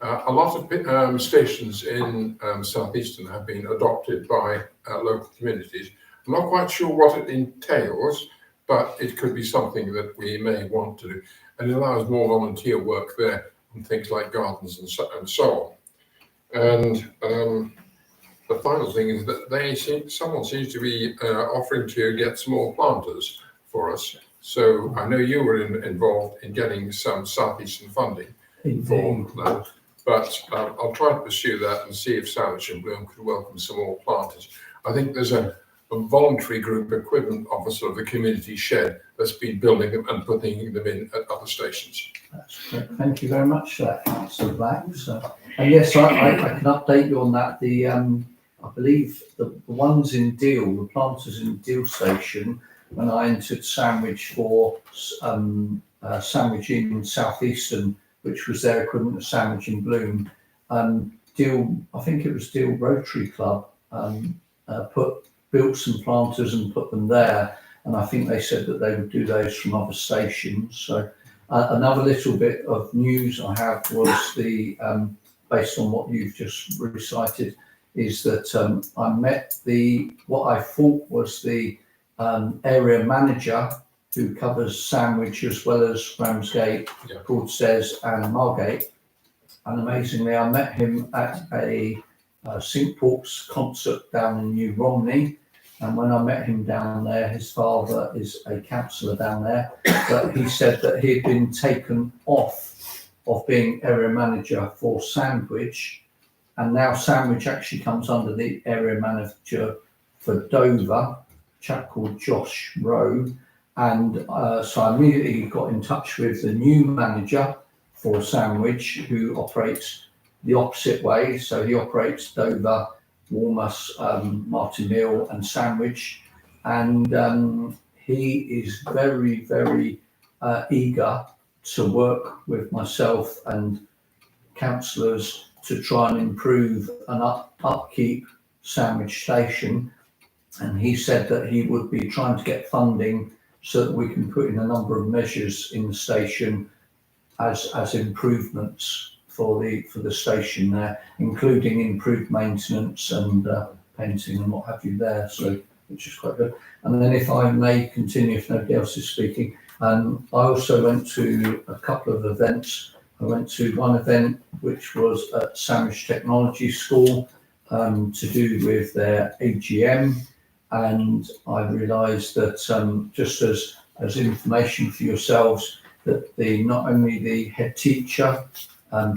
A lot of stations in Southeastern have been adopted by local communities. I'm not quite sure what it entails, but it could be something that we may want to do. And it allows more volunteer work there on things like gardens and so on. And the final thing is that someone seems to be offering to get small planters for us. So I know you were involved in getting some Southeastern funding for that. But I'll try to pursue that and see if Sandwich and Bloom could welcome some more planters. I think there's a voluntary group equivalent of a sort of a community shed that's been building them and putting them in at other stations. That's great. Thank you very much for that, Councillor Black. And yes, I can update you on that. I believe the ones in Deal, the planters in Deal Station, when I entered Sandwich for Sandwich in Southeastern, which was their equivalent of Sandwich in Bloom, Deal, I think it was Deal Rotary Club, built some planters and put them there, and I think they said that they would do those from other stations. So another little bit of news I have was based on what you've just recited, is that I met what I thought was the area manager who covers Sandwich as well as Ramsgate, Broadstairs and Margate, and amazingly I met him at a St Paul's concert down in New Romney. And when I met him down there, his father is a councillor down there, but he said that he had been taken off of being area manager for Sandwich, and now Sandwich actually comes under the area manager for Dover, a chap called Josh Rowe. And so I immediately got in touch with the new manager for Sandwich, who operates the opposite way. So he operates Dover, Warmous, Martin Mill and Sandwich, and he is very, very eager to work with myself and councillors to try and improve and upkeep Sandwich Station. And he said that he would be trying to get funding so that we can put in a number of measures in the station as improvements for the station there, including improved maintenance and painting and what have you there, so which is quite good. And then if I may continue, if nobody else is speaking, I also went to a couple of events. I went to one event which was at Sandwich Technology School to do with their AGM, and I realised that just as information for yourselves, that not only the head teacher,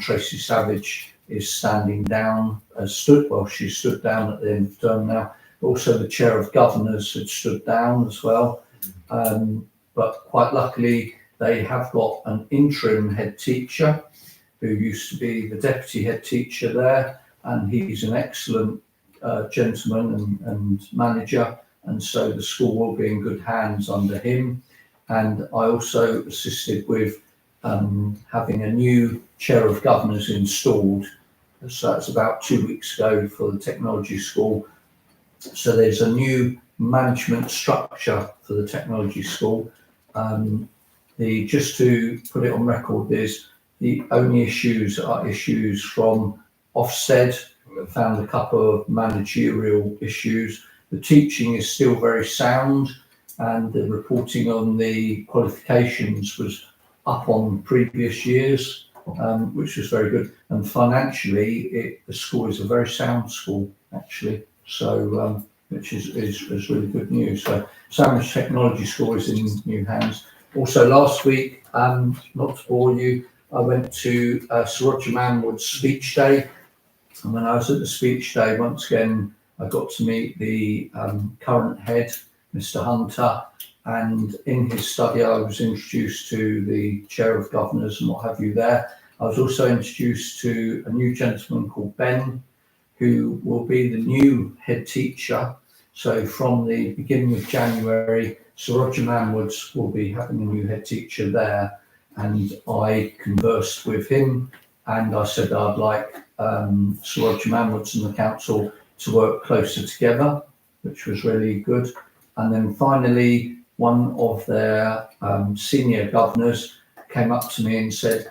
Tracy Savage, is standing down, she stood down at the end of term now. Also the chair of governors had stood down as well. But quite luckily, they have got an interim head teacher who used to be the deputy head teacher there, and he's an excellent gentleman and manager, and so the school will be in good hands under him. And I also assisted with having a new chair of governors installed. So that's about 2 weeks ago for the technology school. So there's a new management structure for the technology school. Just to put it on record, the only issues are issues from Ofsted that found a couple of managerial issues. The teaching is still very sound, and the reporting on the qualifications was up on previous years, which was very good. And financially, the school is a very sound school, actually. So, which is really good news. So Sandwich Technology School is in new hands. Also last week, not to bore you, I went to Sir Roger Manwood's speech day. And when I was at the speech day, once again, I got to meet the current head, Mr. Hunter, and in his study, I was introduced to the chair of governors and what have you there. I was also introduced to a new gentleman called Ben, who will be the new head teacher. So from the beginning of January, Sir Roger Manwoods will be having a new head teacher there. And I conversed with him and I said I'd like Sir Roger Manwoods and the council to work closer together, which was really good. And then finally, one of their senior governors came up to me and said,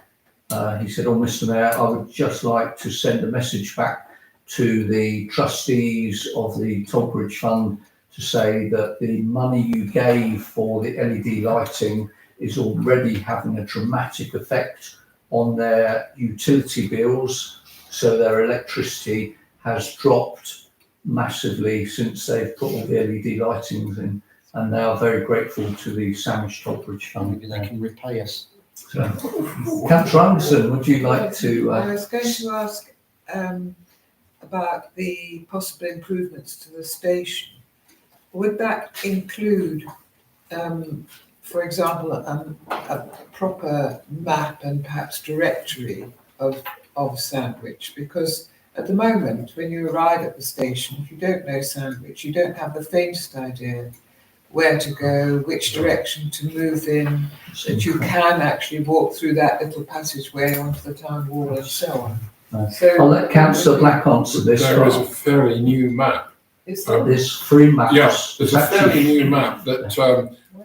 he said, "Oh, Mr. Mayor, I would just like to send a message back to the trustees of the Tollbridge Fund to say that the money you gave for the LED lighting is already having a dramatic effect on their utility bills. So their electricity has dropped massively since they've put all the LED lightings in, and they are very grateful to the Sandwich Tollbridge Fund." Maybe they can repay us. So, Councillor Anderson, would you like to? I was going to ask about the possible improvements to the station. Would that include, for example, a proper map and perhaps directory of Sandwich? Because at the moment, when you arrive at the station, if you don't know Sandwich, you don't have the faintest idea where to go, which direction to move in, that you can actually walk through that little passageway onto the town wall and so on. So I'll let Councillor Black answer this. There is a fairly new map. There's 3 maps. Yes, there's a fairly new map that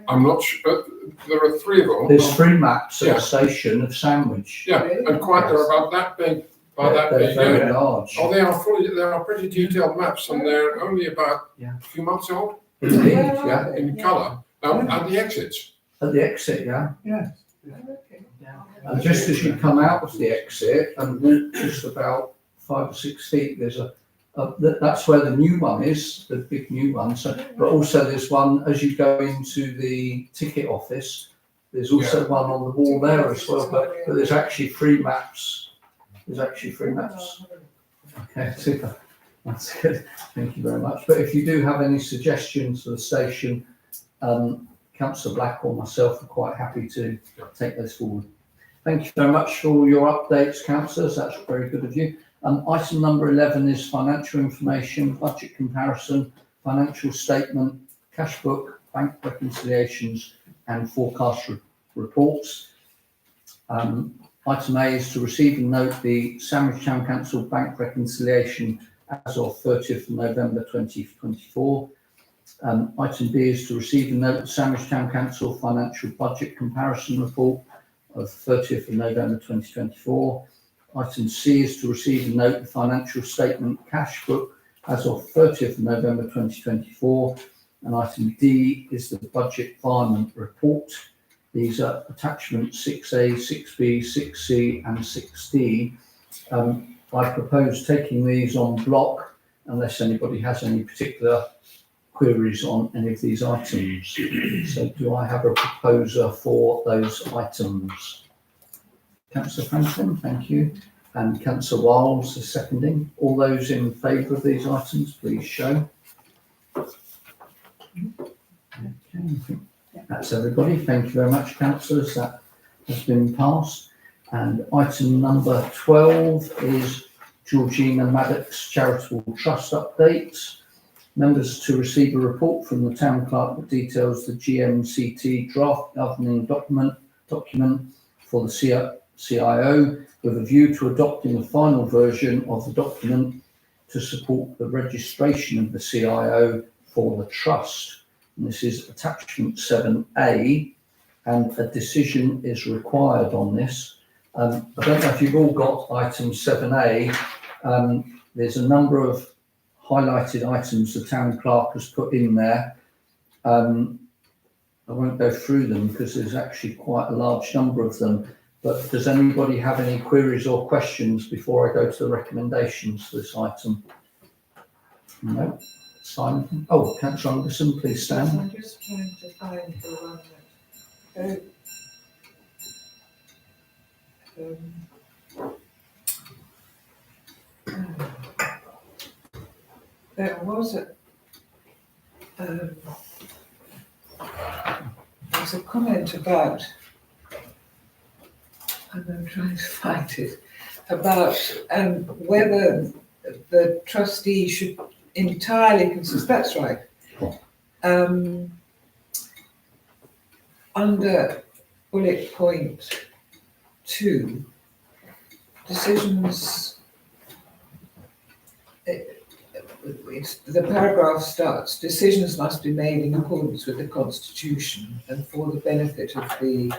I'm not sure. There are 3 of them. There's 3 maps at the station of Sandwich. Yeah, and quite they're about that big. They're very large. Oh, they are pretty detailed maps, and they're only about a few months old. Indeed, yeah. In colour, and the exits. At the exit, yeah. Yeah. And just as you come out of the exit and walk just about 5 or 6 feet, there's that's where the new one is, the big new one. So, but also there's one as you go into the ticket office. There's also one on the wall there as well. But there's actually 3 maps. There's actually 3 maps. Okay, super. That's good. Thank you very much. But if you do have any suggestions for the station, Councillor Black or myself are quite happy to take those forward. Thank you very much for all your updates, councillors. That's very good of you. Item number 11 is financial information, budget comparison, financial statement, cash book, bank reconciliations and forecast reports. Item A is to receive and note the Sandwich Town Council bank reconciliation as of 30th of November 2024. Item B is to receive and note the Sandwich Town Council financial budget comparison report of 30th of November 2024. Item C is to receive and note the financial statement cash book as of 30th of November 2024. And item D is the budget fireman report. These are attachments 6A, 6B, 6C and 6D. I propose taking these on block unless anybody has any particular queries on any of these items. So do I have a proposer for those items? Councillor Franklin, thank you. And Councillor Wiles is seconding. All those in favour of these items, please show. Okay, I think that's everybody. Thank you very much, councillors. That has been passed. And item number 12 is Georgina Maddox Charitable Trust update. Members to receive a report from the Town Clerk that details the GMCT draft governing document for the CIO with a view to adopting the final version of the document to support the registration of the CIO for the trust. And this is attachment 7A, and a decision is required on this. I don't know if you've all got item 7A. There's a number of highlighted items the Town Clerk has put in there. I won't go through them because there's actually quite a large number of them. But does anybody have any queries or questions before I go to the recommendations for this item? No, Simon. Oh, Councillor Anderson, please stand. I'm just trying to find the one that, there was there's a comment about, and I'm trying to find it, about whether the trustee should entirely consist, that's right. Under bullet point 2, decisions, the paragraph starts, decisions must be made in accordance with the Constitution and for the benefit of the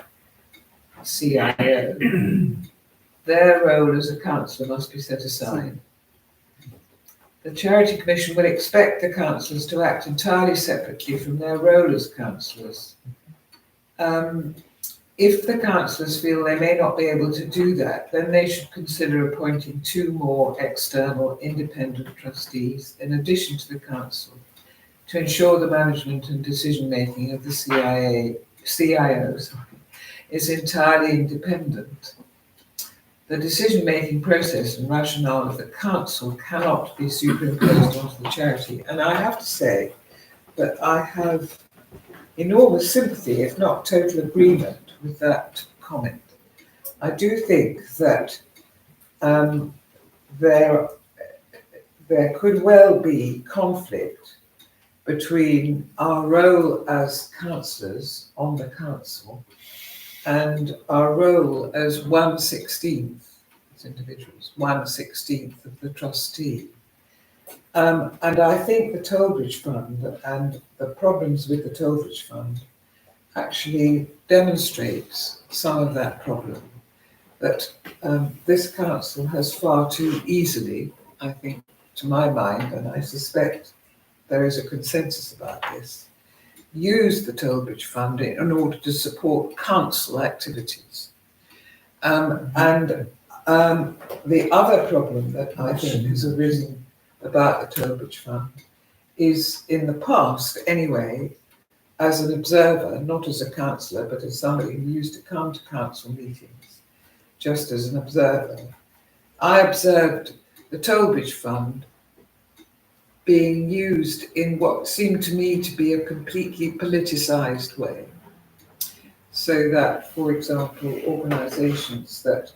CIO. Their role as a councillor must be set aside. The Charity Commission will expect the councillors to act entirely separately from their role as councillors. If the councillors feel they may not be able to do that, then they should consider appointing 2 more external independent trustees in addition to the council to ensure the management and decision making of the CIO is entirely independent. The decision making process and rationale of the council cannot be superimposed onto the charity. And I have to say that I have enormous sympathy, if not total agreement, with that comment. I do think that there could well be conflict between our role as councillors on the council and our role as 1/16 as individuals, 1/16 of the trustee. And I think the Tollbridge Fund and the problems with the Tollbridge Fund actually demonstrates some of that problem, that this council has far too easily, I think, to my mind, and I suspect there is a consensus about this, used the Tollbridge Fund in order to support council activities. The other problem that I think has arisen about the Tollbridge Fund is, in the past anyway, as an observer, not as a councillor, but as somebody who used to come to council meetings, just as an observer, I observed the Tollbridge Fund being used in what seemed to me to be a completely politicised way. So that, for example, organisations that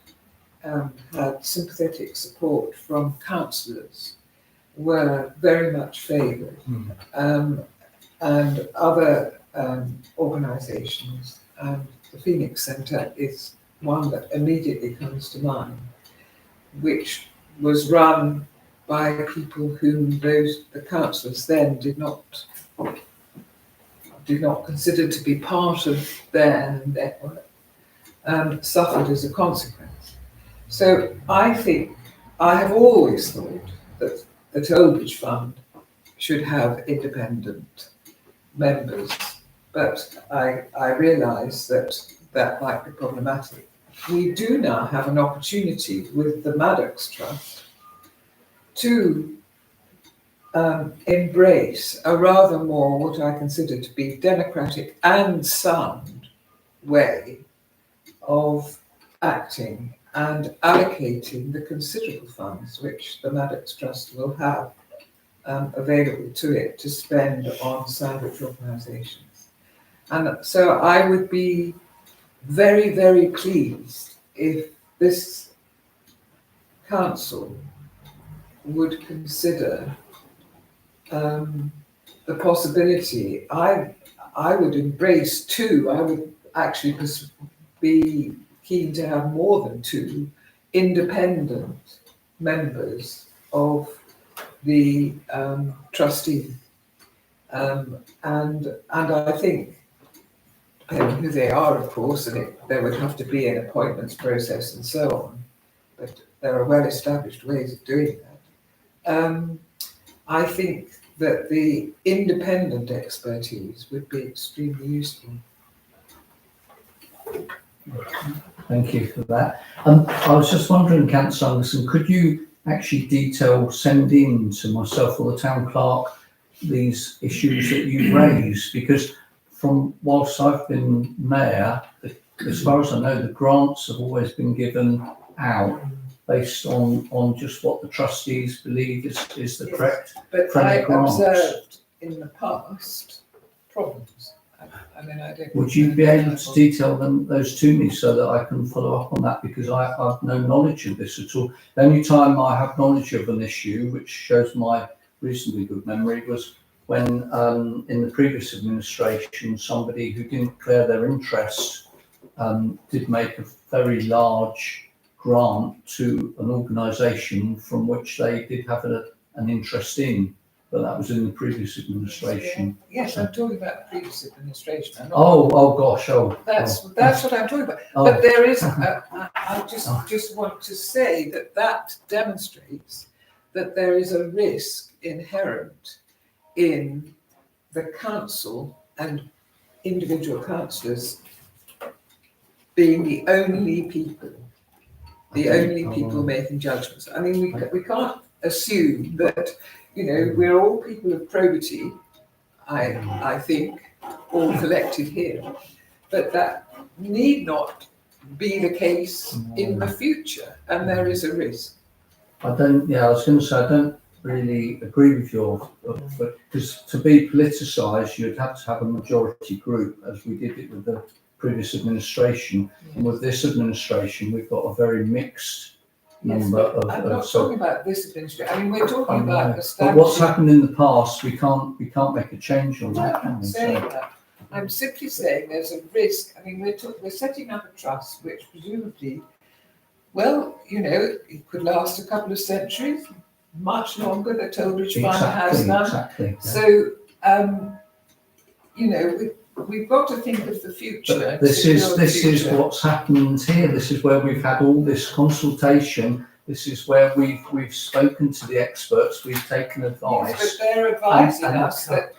had sympathetic support from councillors were very much favoured. And other organisations, and the Phoenix Centre is one that immediately comes to mind, which was run by people whom the councillors then did not consider to be part of their network, suffered as a consequence. So I think, I have always thought that the Tollbridge Fund should have independent members, but I realise that might be problematic. We do now have an opportunity with the Maddox Trust to embrace a rather more what I consider to be democratic and sound way of acting and allocating the considerable funds which the Maddox Trust will have available to it to spend on sandwich organisations. And so I would be very, very pleased if this council would consider the possibility. I would embrace 2, I would actually be keen to have more than 2 independent members of the trustee, and I think, depending who they are, of course, and there would have to be an appointments process and so on, but there are well-established ways of doing that. I think that the independent expertise would be extremely useful. Thank you for that. I was just wondering, Councillor Anderson, could you actually send in to myself or the town clerk these issues that you've raised, because from whilst I've been mayor, as far as I know, the grants have always been given out based on just what the trustees believe is the correct. But I grants. observed in the past problems. I mean, I don't. Would you be able to detail those to me so that I can follow up on that, because I have no knowledge of this at all. The only time I have knowledge of an issue, which shows my reasonably good memory, was when in the previous administration, somebody who didn't declare their interest did make a very large grant to an organisation from which they did have an interest in, but that was in the previous administration. Yes, I'm talking about the previous administration. I'm not- Oh gosh, That's what I'm talking about. Oh. But there is, I just want to say that demonstrates that there is a risk inherent in the council and individual councillors being the only people making judgments. I mean, we can't assume that, you know, we're all people of probity, I think, all collected here, but that need not be the case in the future, and there is a risk. I was going to say, I don't really agree with your, because to be politicised, you'd have to have a majority group, as we did it with the previous administration. And with this administration, we've got a very mixed number of. I'm not talking about this administration. I mean, we're talking about But establishing. what's happened in the past, we can't make a change on that, can I'm we? saying So, that. I'm simply saying there's a risk. I mean, we're setting up a trust which presumably, well, you know, it could last a couple of centuries, much longer. The Tollbridge Fund has done. Exactly. Yeah. So, you know, we've got to think of the future. But and this secure the is future. what's happened here. This is where we've had all this consultation. This is where we've spoken to the experts. We've taken advice. Yes, but they're advising And- us that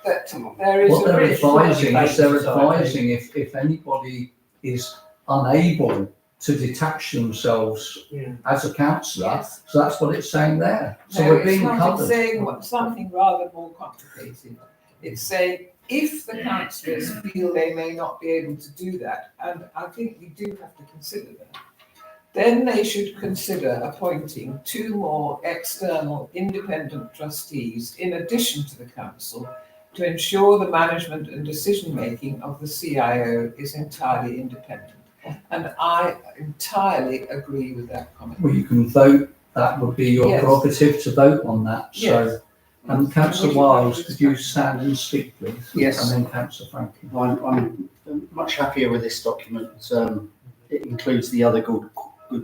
there is What a they're risk. advising is they're advising if anybody is unable to detach themselves as a councillor. Yes. So that's what it's saying there. So No, we're it's being not. covered. It's saying something rather more complicated. It's saying if the councillors feel they may not be able to do that, and I think we do have to consider that, then they should consider appointing 2 more external independent trustees in addition to the council to ensure the management and decision-making of the CIO is entirely independent. And I entirely agree with that comment. Well, you can vote. That would be your Yes. prerogative to vote on that. Yes. So, Councillor Would you Wiles, like to could you stand and speak, please? Yes. And then Councillor Franklin. I'm much happier with this document. It includes the other good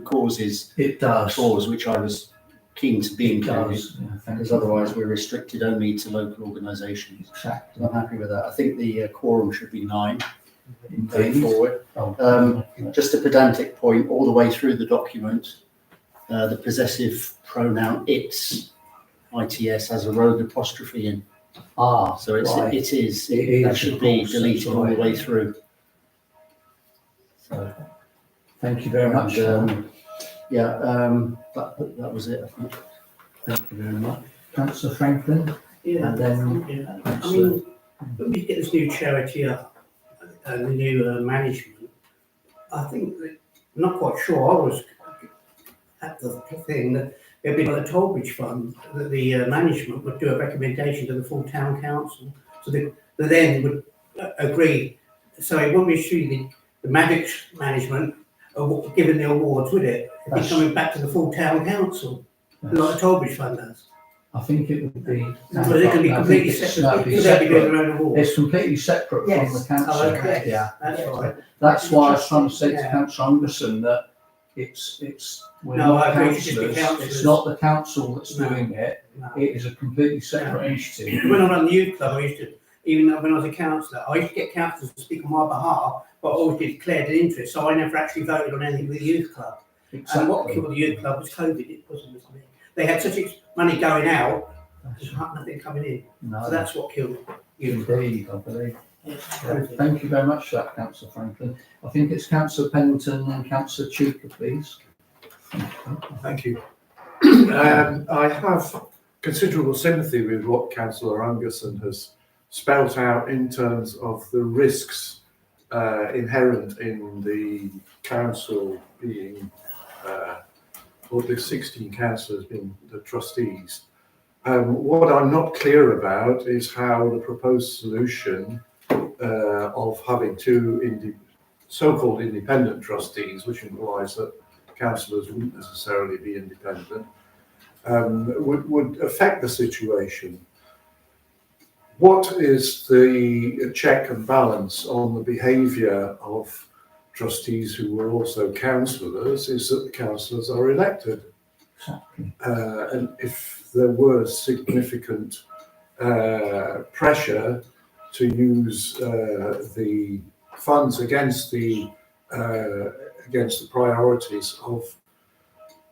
causes It does. clause, which I was keen to be It included, does. Yeah, thank because you. otherwise we're restricted only to local organisations. Exactly. So I'm happy with that. I think the quorum should be 9 going Indeed. forward. Oh, Just a pedantic point, all the way through the document, the possessive pronoun its has a rogue apostrophe in. So it's, right. it is, It is, that should of be course, deleted that's all the right. way through. So, Thank you very much. that was it, I think. Thank you very much. Councillor Franklin, and then I mean, when we get this new charity up and the new management, I think that, I'm not quite sure, I was at the thing that it'd be like the Tollbridge Fund, that the management would do a recommendation to the full town council, so they then would agree. So it wouldn't be actually the management giving the awards, would it? It'd be That's- coming back to the full town council, like the Tollbridge Fund does. I think it would be. So they can be I think completely it's- separate, no, because they'd be doing their own awards. It's completely separate from the Yes. council. Oh, okay. Yeah. That's right. That's why I was trying to say to Yeah. Councillor Anderson that we're No, not I agree, it should just be councillors. councillors. It's not the council that's No. doing it. No. It is a completely separate entity. When I ran the youth club, I used to, even when I was a councillor, I used to get councillors to speak on my behalf, but I always declared an interest, so I never actually voted on anything with the youth club. And what Exactly. killed the youth club was COVID, it wasn't me. They had such money going out, there's nothing coming in. No, So that's what killed youth club. indeed, I believe. Yeah. Thank you very much for that, Councillor Franklin. I think it's Councillor Pennington and Councillor Chuka, please. Thank you. I have considerable sympathy with what Councillor Angerson has spelt out in terms of the risks inherent in the council being, or the 16 councillors being the trustees. What I'm not clear about is how the proposed solution of having two so-called independent trustees, which implies that councillors wouldn't necessarily be independent, would affect the situation. What is the check and balance on the behaviour of trustees who were also councillors is that the councillors are elected. And if there were significant pressure to use the funds against the priorities of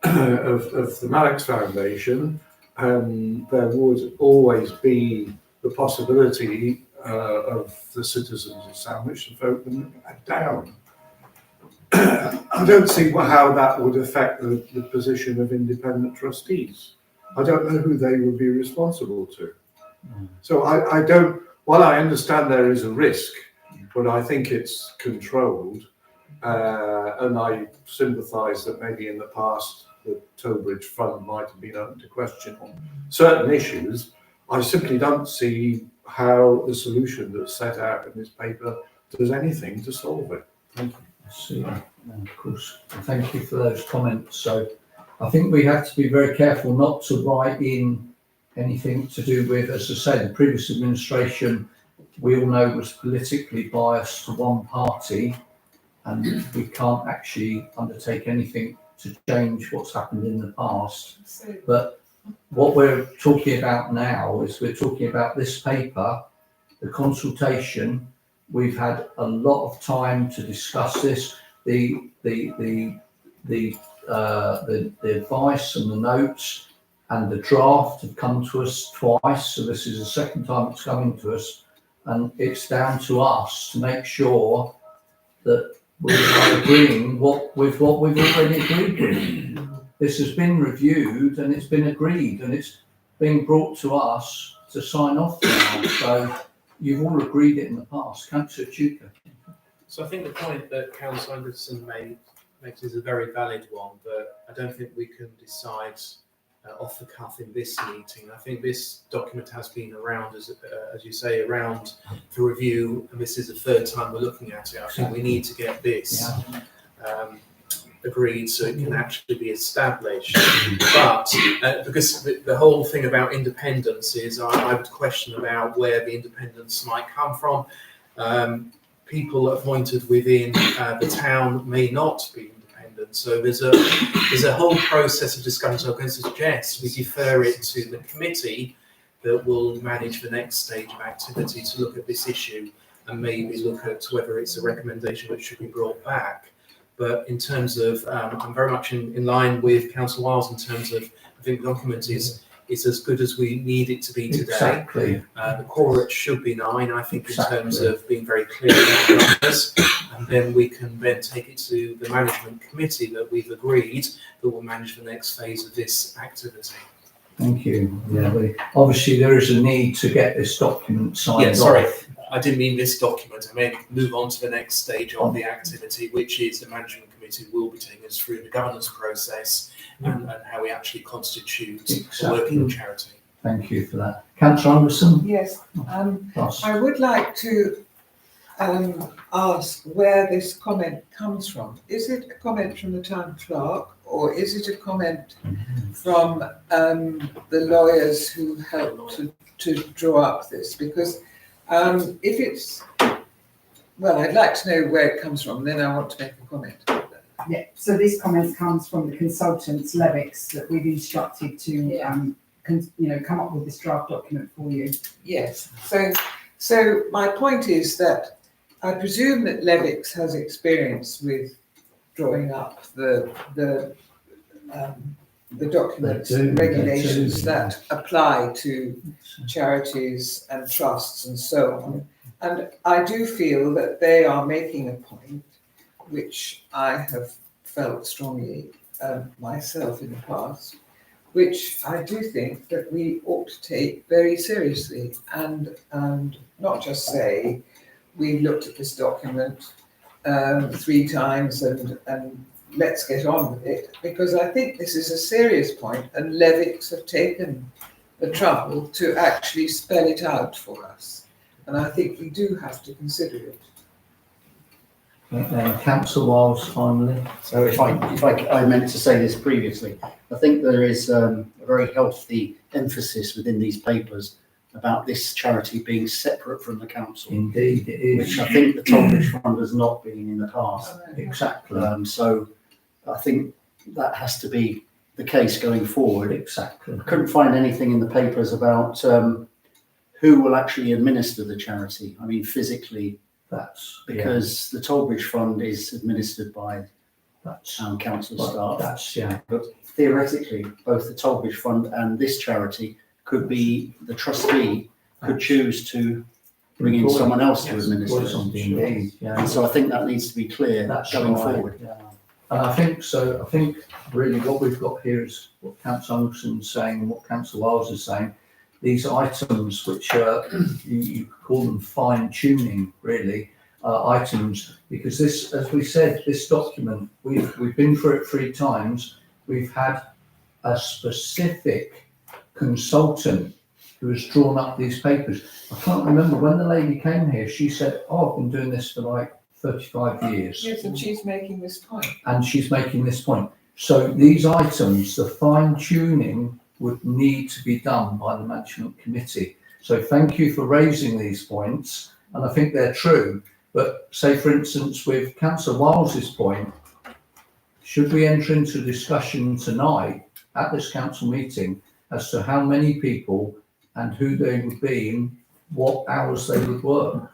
the Mannix Foundation, there would always be the possibility of the citizens of Sandwich to vote them down. I don't see how that would affect the position of independent trustees. I don't know who they would be responsible to. So I don't, while I understand there is a risk, but I think it's controlled, and I sympathise that maybe in the past the Towbridge Fund might have been open to question on certain issues. I simply don't see how the solution that's set out in this paper does anything to solve it. Thank you. I see. Of course. Thank you for those comments. So I think we have to be very careful not to write in anything to do with, as I say, the previous administration, we all know was politically biased to one party, and we can't actually undertake anything to change what's happened in the past. But what we're talking about now is we're talking about this paper, the consultation. We've had a lot of time to discuss this. The advice and the notes and the draft have come to us twice, so this is the second time it's coming to us, and it's down to us to make sure that we're agreeing with what we've already agreed with. This has been reviewed and it's been agreed, and it's being brought to us to sign off now. So you've all agreed it in the past. Councillor Chuka. So I think the point that Councillor Anderson makes is a very valid one, but I don't think we can decide off the cuff in this meeting. I think this document has been around, as you say, around for review, and this is the third time we're looking at it. I think we need to get this agreed so it can actually be established. But because the whole thing about independence is, I would question about where the independence might come from. People appointed within the town may not be independent, so there's a whole process of discussion. So I'm going to suggest we defer it to the committee that will manage the next stage of activity to look at this issue and maybe look at whether it's a recommendation which should be brought back. But in terms of, I'm very much in line with Councillor Wiles in terms of, I think the document is as good as we need it to be today. Exactly. The quorum should be 9, I think, in terms of being very clear about the numbers, and then we can then take it to the management committee that we've agreed that will manage the next phase of this activity. Thank you. Yeah, obviously there is a need to get this document signed off. I didn't mean this document. I mean move on to the next stage of the activity, which is the management committee will be taking us through the governance process and how we actually constitute a working charity. Thank you for that. Councillor Anderson? Yes, I would like to ask where this comment comes from. Is it a comment from the town clerk, or is it a comment from the lawyers who helped to draw up this? Because if it's, well, I'd like to know where it comes from, then I want to make a comment. Yeah, so this comment comes from the consultants, Levix, that we've instructed to come up with this draft document for you. Yes, so my point is that I presume that Levix has experience with drawing up the documents and regulations that apply to charities and trusts and so on. And I do feel that they are making a point which I have felt strongly myself in the past, which I do think that we ought to take very seriously and not just say, we looked at this document 3 times and let's get on with it, because I think this is a serious point and Levics have taken the trouble to actually spell it out for us. And I think we do have to consider it. Councillor Wiles finally. So if I meant to say this previously, I think there is a very healthy emphasis within these papers about this charity being separate from the council. Indeed, it is. Which I think the Tollbridge Fund has not been in the past. Exactly. So I think that has to be the case going forward. Exactly. I couldn't find anything in the papers about who will actually administer the charity. I mean, physically, that's because the Tollbridge Fund is administered by town council staff. But theoretically, both the Tollbridge Fund and this charity could be, the trustee could choose to bring in someone else to administer it. And so I think that needs to be clear going forward. And I think so. I think really what we've got here is what Councillor Anderson is saying and what Councillor Wiles is saying. These items, which are you could call them fine tuning, really items, because this, as we said, this document we've been through it 3 times. We've had a specific consultant who has drawn up these papers. I can't remember when the lady came here. She said, "Oh, I've been doing this for like 35 years." Yes, and she's making this point. And she's making this point. So these items, the fine tuning would need to be done by the management committee. So thank you for raising these points, and I think they're true. But say, for instance, with Councillor Wiles's point, should we enter into a discussion tonight at this council meeting as to how many people and who they would be and what hours they would work?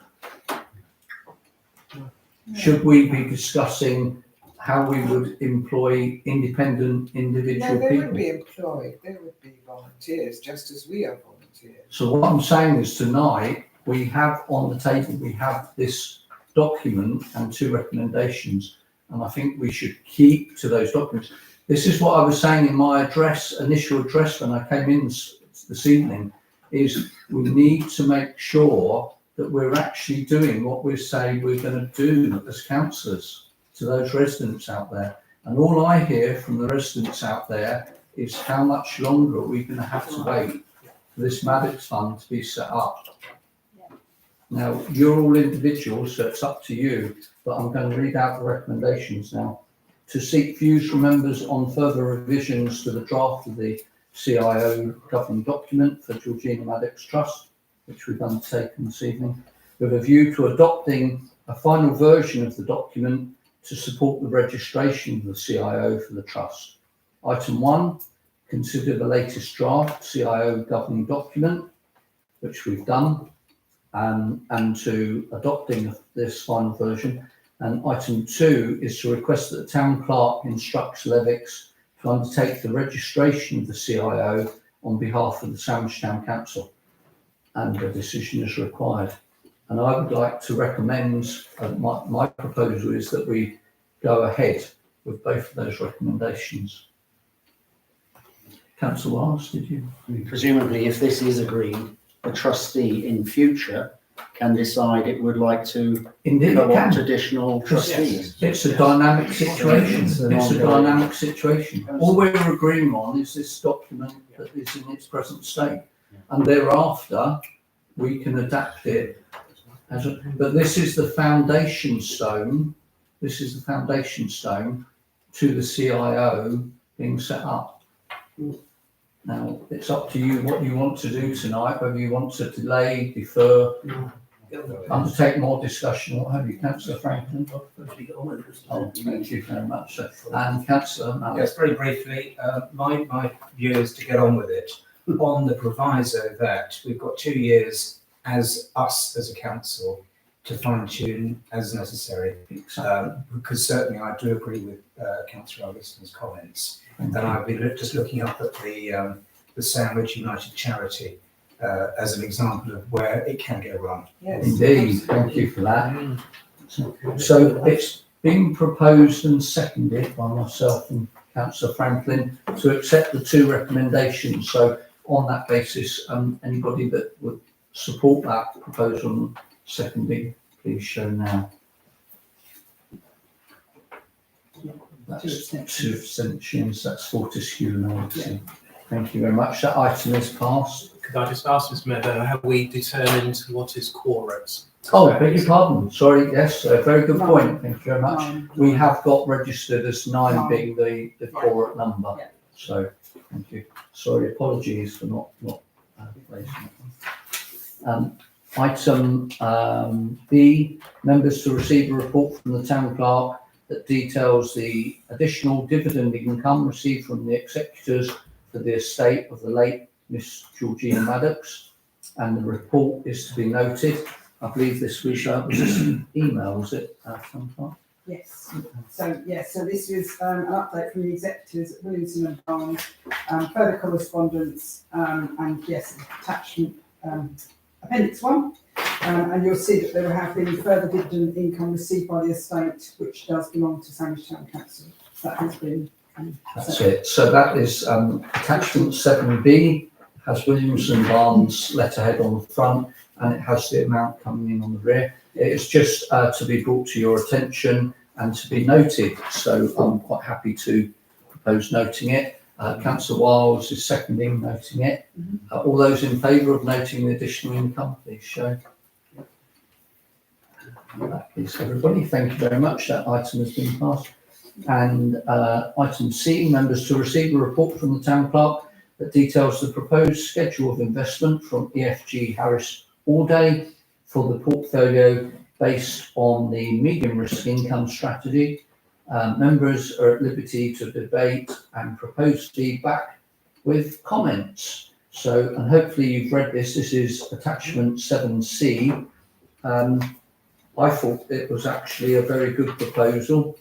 Should we be discussing how we would employ independent individual No, they people? wouldn't be employed, they would be volunteers, just as we are volunteers. So what I'm saying is tonight, we have on the table, we have this document and 2 recommendations, and I think we should keep to those documents. This is what I was saying in my initial address when I came in this evening, is we need to make sure that we're actually doing what we're saying we're going to do as councillors to those residents out there. And all I hear from the residents out there is how much longer are we going to have to wait for this Maddox Fund to be set up. Now, you're all individuals, so it's up to you, but I'm going to read out the recommendations now. To seek views from members on further revisions to the draft of the CIO governing document for Georgina Maddox Trust, which we've undertaken this evening, with a view to adopting a final version of the document to support the registration of the CIO for the Trust. Item 1, consider the latest draft CIO governing document, which we've done, and to adopting this final version. And item 2 is to request that the town clerk instructs Levics to undertake the registration of the CIO on behalf of the Sandwich Town Council, and a decision is required. And I would like to recommend, my proposal is that we go ahead with both of those recommendations. Councillor Wiles, did you? Presumably, if this is agreed, the trustee in future can decide it would like to co-opt additional trustees. It's a dynamic situation. It's a dynamic situation. All we're agreeing on is this document that is in its present state, and thereafter we can adapt it. But this is the foundation stone. This is the foundation stone to the CIO being set up. Now, it's up to you what you want to do tonight, whether you want to delay, defer, undertake more discussion, what have you, Councillor Franklin? Oh, thank you very much. And Councillor Mallett. Yes, very briefly, my view is to get on with it on the proviso that we've got 2 years as us as a council to fine tune as necessary. Because certainly I do agree with Councillor Alliston's comments. And I've been just looking up at the Sandwich United Charity as an example of where it can go wrong. Yes. Indeed, thank you for that. So it's being proposed and seconded by myself and Councillor Franklin, to accept the two recommendations. So on that basis, anybody that would support that proposal seconding, please show now. That's two abstentions, that's Fortescue and Alderson. Thank you very much. That item is passed. Could I just ask, Ms Mayor, though, have we determined what is quorums? Oh, beg your pardon. Sorry, yes, a very good point. Thank you very much. We have got registered as 9 being the quorum number. Yeah. So, thank you. Sorry, apologies for not placing it. Item B, members to receive a report from the town clerk that details the additional dividend income received from the executors for the estate of the late Miss Georgina Maddox. And the report is to be noted. I believe this was this an email, was it? Yes. So this is an update from the executors at Williamson and Barnes, further correspondence, and yes, attachment appendix 1. And you'll see that there have been further dividend income received by the estate, which does belong to Sandwich Town Council. That has been. That's it. So that is attachment 7B, has Williamson Barnes letterhead on the front, and it has the amount coming in on the rear. It is just to be brought to your attention and to be noted. So I'm quite happy to propose noting it. Councillor Wiles is seconding noting it. All those in favour of noting the additional income, please show. That is everybody. Thank you very much. That item has been passed. And item C, members to receive a report from the town clerk that details the proposed schedule of investment from EFG Harris Allday for the portfolio based on the medium risk income strategy. Members are at liberty to debate and propose feedback with comments. So, and hopefully you've read this. This is attachment 7C. I thought it was actually a very good proposal,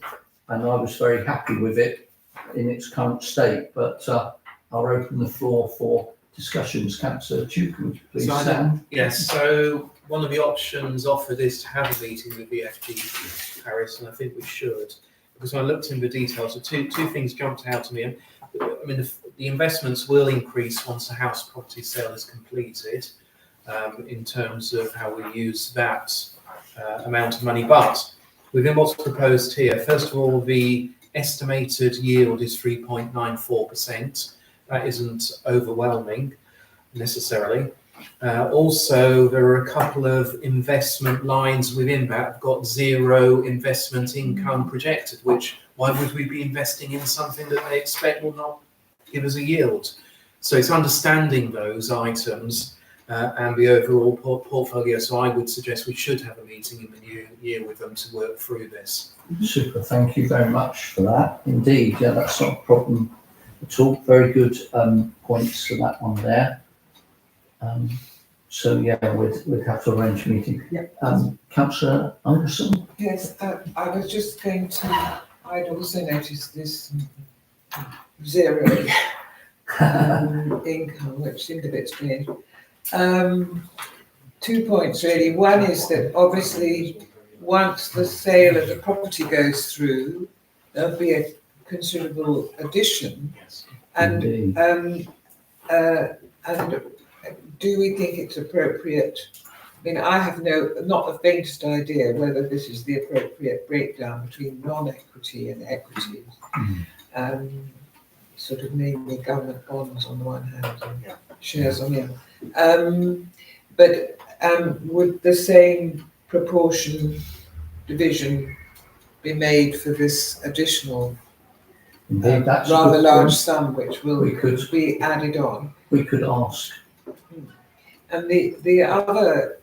and I was very happy with it in its current state. But I'll open the floor for discussions. Councillor Duke, would you please stand? Yes, so one of the options offered is to have a meeting with EFG Harris, and I think we should, because when I looked in the details, so two things jumped out to me. I mean, the investments will increase once the house property sale is completed, in terms of how we use that amount of money. But within what's proposed here, first of all, the estimated yield is 3.94%. That isn't overwhelming necessarily. Also, there are a couple of investment lines within that have got zero investment income projected, which why would we be investing in something that they expect will not give us a yield? So it's understanding those items and the overall portfolio. So I would suggest we should have a meeting in the new year with them to work through this. Super, thank you very much for that. Indeed, yeah, that's not a problem at all. Very good points for that one there. So yeah, we'd have to arrange a meeting. Yep. Councillor Anderson? Yes, I was just going to, I'd also noticed this zero income, which seemed a bit strange. 2 points really. One is that obviously once the sale of the property goes through, there'll be a considerable addition. And do we think it's appropriate? I mean, I have not the faintest idea whether this is the appropriate breakdown between non-equity and equity. Sort of mainly government bonds on the one hand and shares on the other. But would the same proportion division be made for this additional rather large sum which will be added on? We could ask. And the other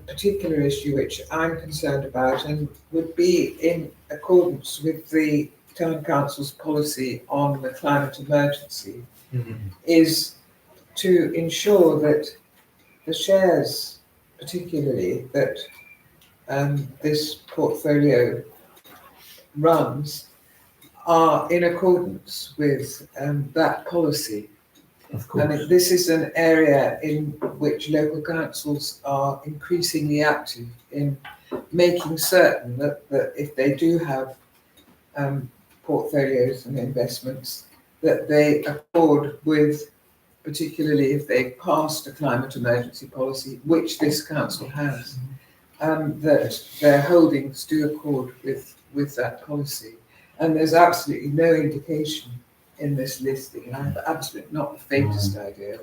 particular issue which I'm concerned about and would be in accordance with the Town Council's policy on the climate emergency is to ensure that the shares, particularly that this portfolio runs, are in accordance with that policy. Of course. And this is an area in which local councils are increasingly active in making certain that if they do have portfolios and investments that they accord with, particularly if they passed a climate emergency policy, which this council has, that their holdings do accord with that policy. And there's absolutely no indication in this listing, and I have absolutely not the faintest idea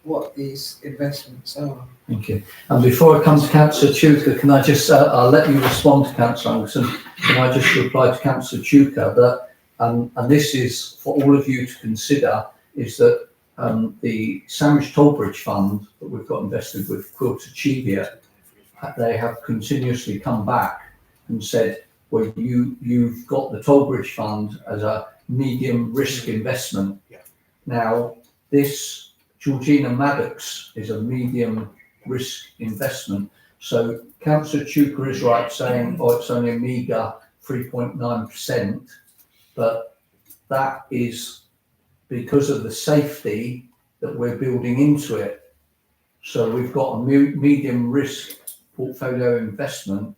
what these investments are. Thank you. And before I come to Councillor Chuka, can I just, I'll let you respond to Councillor Anderson. Can I just reply to Councillor Chuka that, and this is for all of you to consider, is that the Sandwich Tollbridge Fund that we've got invested with Quilter Cheviot, they have continuously come back and said, well, you've got the Tollbridge Fund as a medium risk investment. Now, this Georgina Maddox is a medium risk investment. So Councillor Chuka is right saying, oh, it's only a meagre 3.9%, but that is because of the safety that we're building into it. So we've got a medium risk portfolio investment,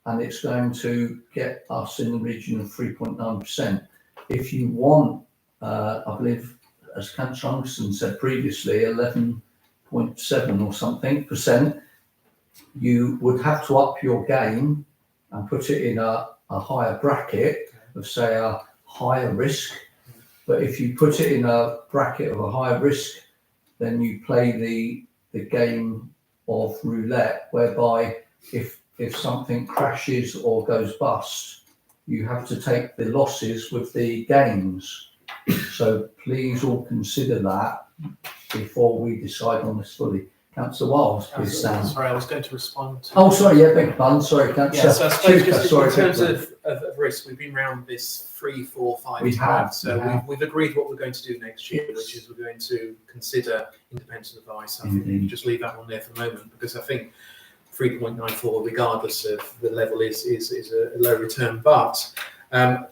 and it's going to get us in the region of 3.9%. If you want, I believe, as Councillor Anderson said previously, 11.7 or something %, you would have to up your game and put it in a higher bracket of, say, a higher risk. But if you put it in a bracket of a higher risk, then you play the game of roulette, whereby if something crashes or goes bust, you have to take the losses with the gains. So please all consider that before we decide on this fully. Councillor Wiles, please stand. Sorry, I was going to respond to... Oh, sorry, yeah, beg your pardon, sorry, Councillor. Yeah, so I suppose just sorry, in terms of risk, we've been round this 3, 4, 5 We have, So we have. we've agreed what we're going to do next year, which is we're going to consider independent advice. I think we can just leave that one there for the moment, because I think 3.94, regardless of the level, is a low return. But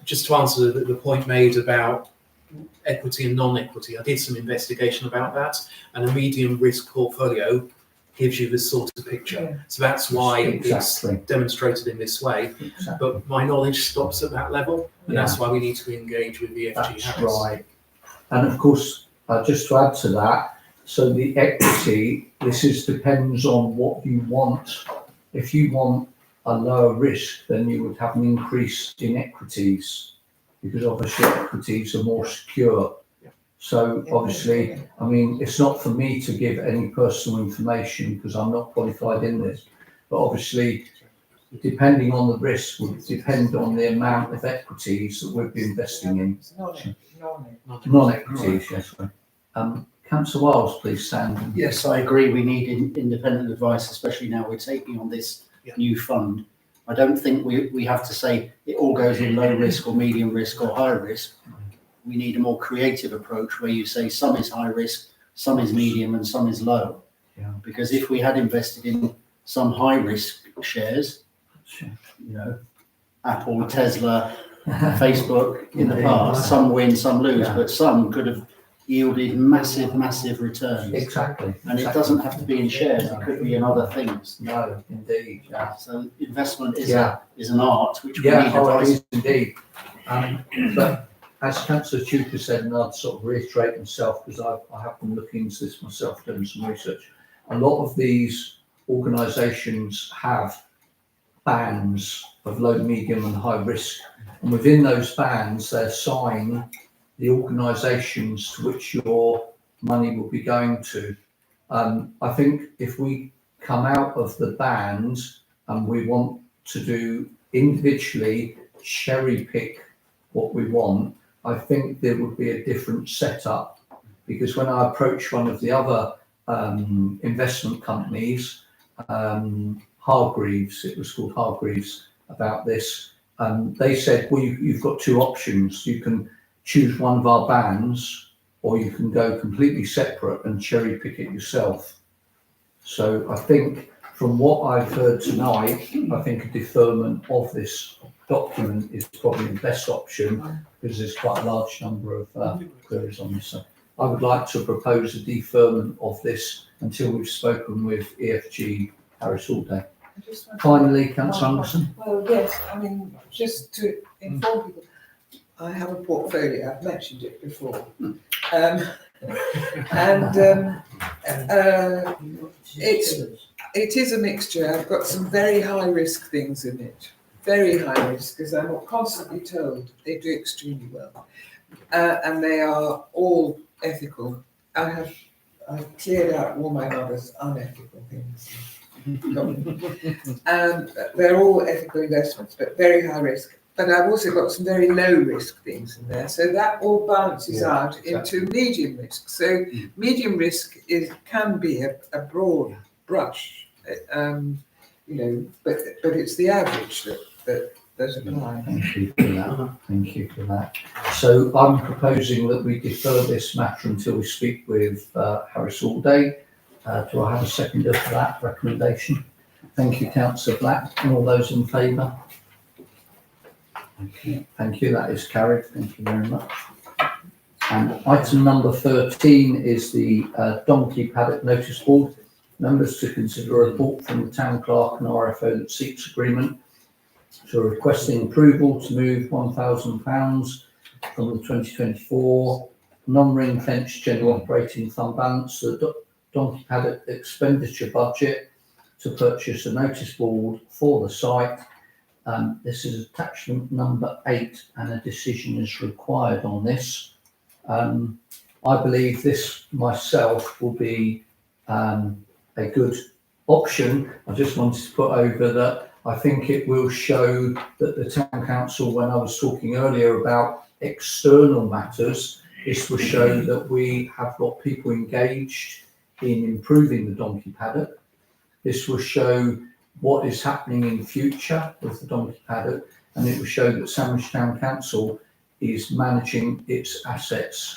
just to answer the point made about equity and non-equity, I did some investigation about that, and a medium risk portfolio gives you this sort of picture. So that's why it's demonstrated in this way. But my knowledge stops at that level, and that's why we need to engage with the FG That's Harris. right. And of course, just to add to that, so the equity, depends on what you want. If you want a lower risk, then you would have an increase in equities, because obviously equities are more secure. So obviously, I mean, it's not for me to give any personal information because I'm not qualified in this, but obviously, depending on the risk would depend on the amount of equities that we'd be investing in. Non-equities, yes. Councillor Wiles, please stand. Yes, I agree. We need independent advice, especially now we're taking on this new fund. I don't think we have to say it all goes in low risk or medium risk or high risk. We need a more creative approach where you say some is high risk, some is medium, and some is low. Yeah. Because if we had invested in some high risk shares, Apple, Tesla, Facebook in the past, some win, some lose, but some could have yielded massive returns. Exactly. And it doesn't have to be in shares, it could be in other things. No, indeed. So investment is an art which we need it advice. is indeed. But as Councillor Chuka said, and I'd sort of reiterate myself, because I have been looking into this myself, doing some research, a lot of these organisations have bands of low, medium and high risk. And within those bands, they assign the organisations to which your money will be going to. I think if we come out of the bands and we want to do individually cherry pick what we want, I think there would be a different setup, because when I approached one of the other investment companies, Hargreaves, it was called Hargreaves, about this, they said, well, you've got two options. You can choose one of our bands, or you can go completely separate and cherry pick it yourself. So I think from what I've heard tonight, I think a deferment of this document is probably the best option, because there's quite a large number of queries on this. So I would like to propose a deferment of this until we've spoken with EFG Harris Allday. Finally, Councillor Anderson. Well, yes, I mean, just to inform people, I have a portfolio, I've mentioned it before. It is a mixture. I've got some very high risk things in it, very high risk, because I'm constantly told they do extremely well, and they are all ethical. I've cleared out all my mother's unethical things, and they're all ethical investments, but very high risk. But I've also got some very low risk things in there, so that all balances out into medium risk. So medium risk can be a broad brush, but it's the average that applies. Thank you for that. Thank you for that. So I'm proposing that we defer this matter until we speak with Harris Allday. Do I have a seconder for that recommendation? Thank you, Councillor Black. And all those in favour? Okay, thank you. That is carried. Thank you very much. And item number 13 is the donkey paddock notice board. Members to consider a report from the town clerk and RFO that seeks agreement. So requesting approval to move £1,000 from the 2024 non-ring fenced general operating fund balance to the donkey paddock expenditure budget to purchase a notice board for the site. This is attachment number 8 and a decision is required on this. I believe this myself will be a good option. I just wanted to put over that I think it will show that the town council, when I was talking earlier about external matters, this will show that we have got people engaged in improving the donkey paddock. This will show what is happening in future with the donkey paddock, and it will show that Sandwich Town Council is managing its assets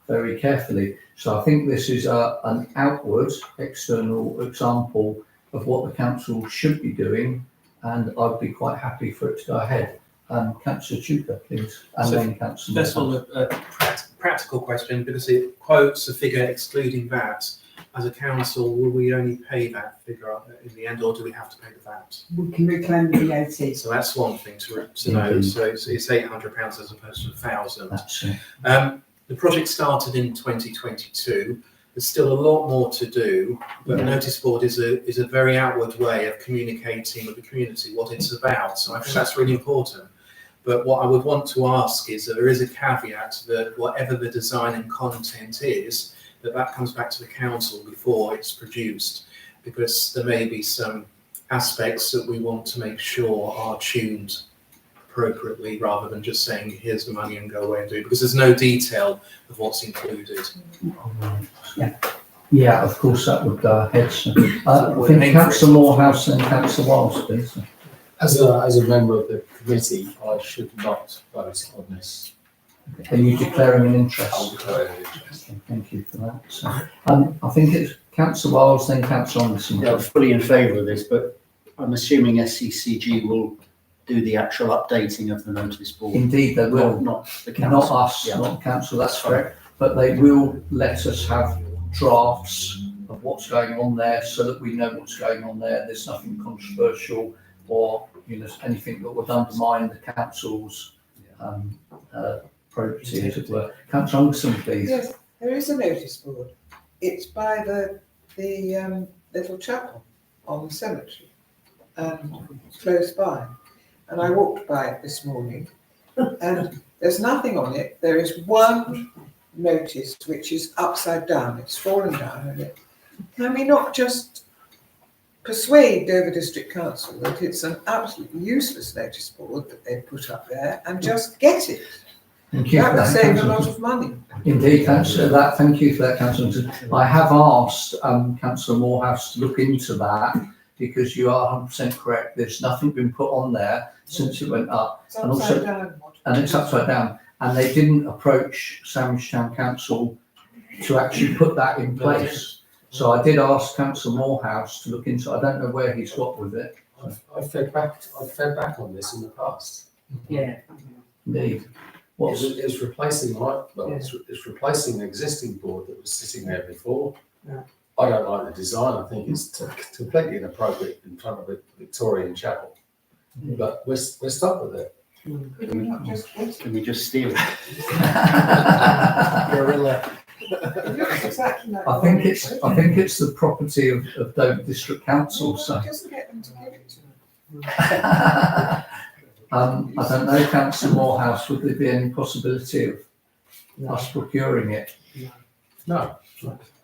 very carefully. So I think this is an outward external example of what the council should be doing, and I'd be quite happy for it to go ahead. Councillor Chuka, please, and then Councillor. First of all, a practical question, because it quotes a figure excluding VAT. As a council, will we only pay that figure in the end, or do we have to pay the VAT? We can reclaim the VAT. So that's one thing to know. So it's £800 as opposed to £1,000. That's it. The project started in 2022. There's still a lot more to do, but notice board is a very outward way of communicating with the community what it's about. So I think that's really important. But what I would want to ask is that there is a caveat that whatever the design and content is, that comes back to the council before it's produced, because there may be some aspects that we want to make sure are tuned appropriately, rather than just saying here's the money and go away and do it, because there's no detail of what's included. Yeah, of course that would go ahead. So, I think Councillor Morehouse and Councillor Wiles, please. As a member of the committee, I should not vote on this. Are you declaring an interest? I'll declare an interest. Okay, thank you for that. So, I think it's Councillor Wiles, then Councillor Anderson. Yeah, I'm fully in favour of this, but I'm assuming SCCG will do the actual updating of the notice board. Indeed, they will. Not the council. Not us, not the council, that's correct. But they will let us have drafts of what's going on there so that we know what's going on there. There's nothing controversial or anything that would undermine the council's property, as it were. Councillor Anderson, please. Yes, there is a notice board. It's by the little chapel on the cemetery, close by. And I walked by it this morning, and there's nothing on it. There is one notice which is upside down. It's fallen down, and can we not just persuade Dover District Council that it's an absolutely useless notice board that they put up there, and just get it? Thank you. That would save a lot of money. Indeed, Councillor, that. Thank you for that, Councillor. I have asked Councillor Morehouse to look into that, because you are 100% correct. There's nothing been put on there since it went up, It's upside down. and it's upside down. And they didn't approach Sandwich Town Council to actually put that in place. So I did ask Councillor Morehouse to look into. I don't know where he's got with it. I've fed back on this in the past. Yeah. Indeed. It's replacing it's replacing an existing board that was sitting there before. Yeah. I don't like the design. I think it's completely inappropriate in front of a Victorian chapel. But we're stuck with it. Could we not just get it? Can we just steal it? Gorilla. It looks exactly like. I think it's the property of Dover District Council, so. Just get them to give it to them. I don't know, Councillor Morehouse, would there be any possibility of us procuring it? No.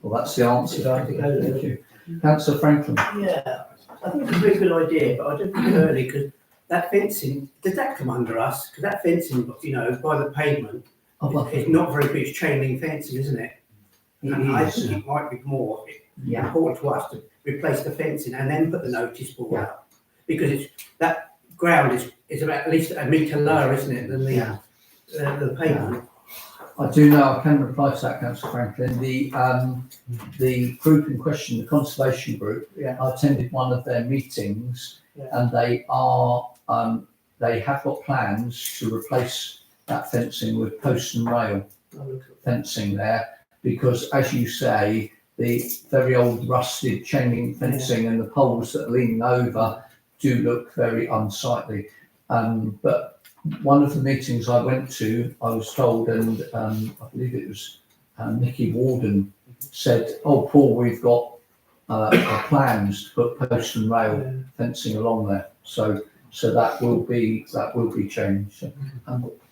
Well, that's the answer. Thank you. Councillor Franklin. Yeah, I think it's a very good idea, but I don't think early, because that fencing, does that come under us? Because that fencing, you know, by the pavement, it's not very good, it's chain link fencing, isn't it? And I think it might be more important to us to replace the fencing and then put the notice board up. Because it's, that ground is about at least a metre lower, isn't it, than the pavement? I do know, I can reply to that, Councillor Franklin. The group in question, the conservation group, I attended one of their meetings, and they have got plans to replace that fencing with post and rail fencing there, because as you say, the very old rusted chain link fencing and the poles that are leaning over do look very unsightly. But one of the meetings I went to, I was told, and I believe it was Nicky Warden said, "Oh, Paul, we've got plans to put post and rail fencing along there." So that will be changed.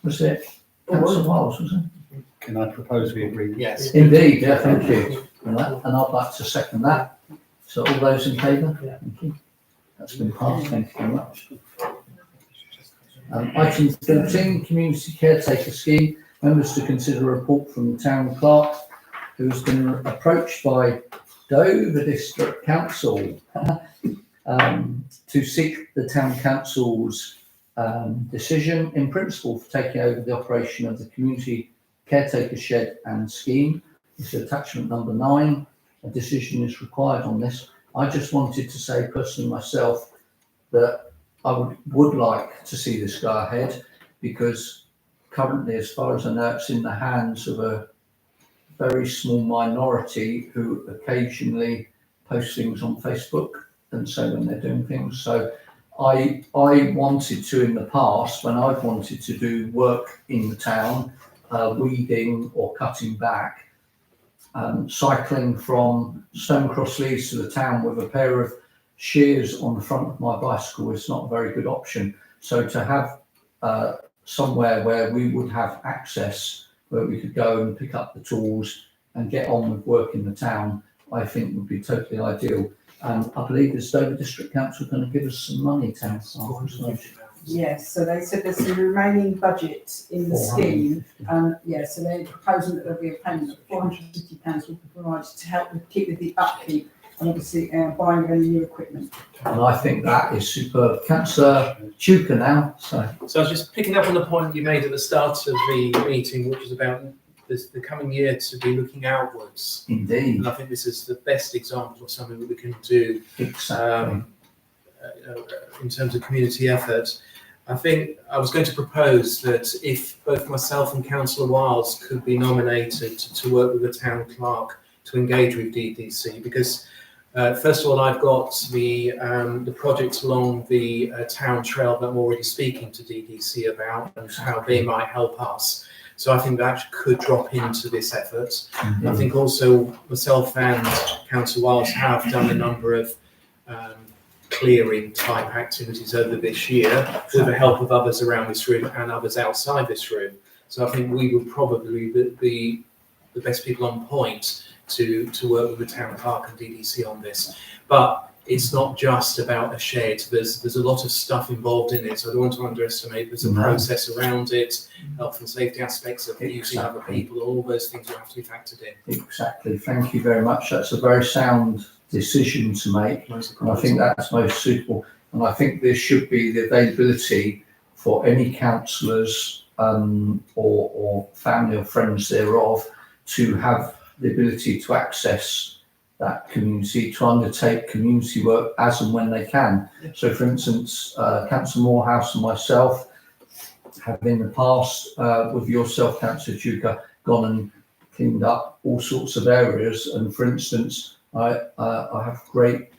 Was it Councillor Wiles? Was it? Can I propose we agree? Yes. Indeed, yeah, thank you. And I'd like to second that. So all those in favour? Thank you. That's been passed. Thank you very much. Item 13, Community Caretaker Scheme. Members to consider a report from the Town Clerk, who has been approached by Dover District Council to seek the Town Council's decision in principle for taking over the operation of the Community Caretaker Shed and Scheme. It's attachment number 9. A decision is required on this. I just wanted to say personally myself that I would like to see this go ahead, because currently, as far as I know, it's in the hands of a very small minority who occasionally post things on Facebook and so when they're doing things. So I wanted to, in the past, when I've wanted to do work in the town, weeding or cutting back, cycling from Stonecross Leys to the town with a pair of shears on the front of my bicycle is not a very good option. So to have somewhere where we would have access, where we could go and pick up the tools and get on with work in the town, I think would be totally ideal. And I believe the Dover District Council are going to give us some money, Town Clerk. Yes, so they said there's some remaining budget in the scheme. So they're proposing that there'll be a payment of £450 will be provided to help keep with the upkeep and obviously buying of any new equipment. And I think that is superb. Councillor Chuka now. So I was just picking up on the point you made at the start of the meeting, which is about the coming year to be looking outwards. Indeed. And I think this is the best example of something that we can do exactly. In terms of community effort. I think I was going to propose that if both myself and Councillor Wiles could be nominated to work with the Town Clerk to engage with DDC, because first of all, I've got the projects along the town trail that I'm already speaking to DDC about and how they might help us. So I think that could drop into this effort. Mm-hmm. I think also myself and Councillor Wiles have done a number of clearing type activities over this year with the help of others around this room and others outside this room. So I think we would probably be the best people on point to work with the Town Clerk and DDC on this. But it's not just about a shed. There's a lot of stuff involved in it, so I don't want to underestimate. There's a process around it, health and safety aspects of using other people, all those things will have to be factored in. Exactly. Thank you very much. That's a very sound decision to make, and I think that's most suitable. And I think there should be the availability for any councillors or family or friends thereof to have the ability to access that community, to undertake community work as and when they can. So, for instance, Councillor Morehouse and myself have in the past, with yourself, Councillor Chuka, gone and cleaned up all sorts of areas. And for instance, I have great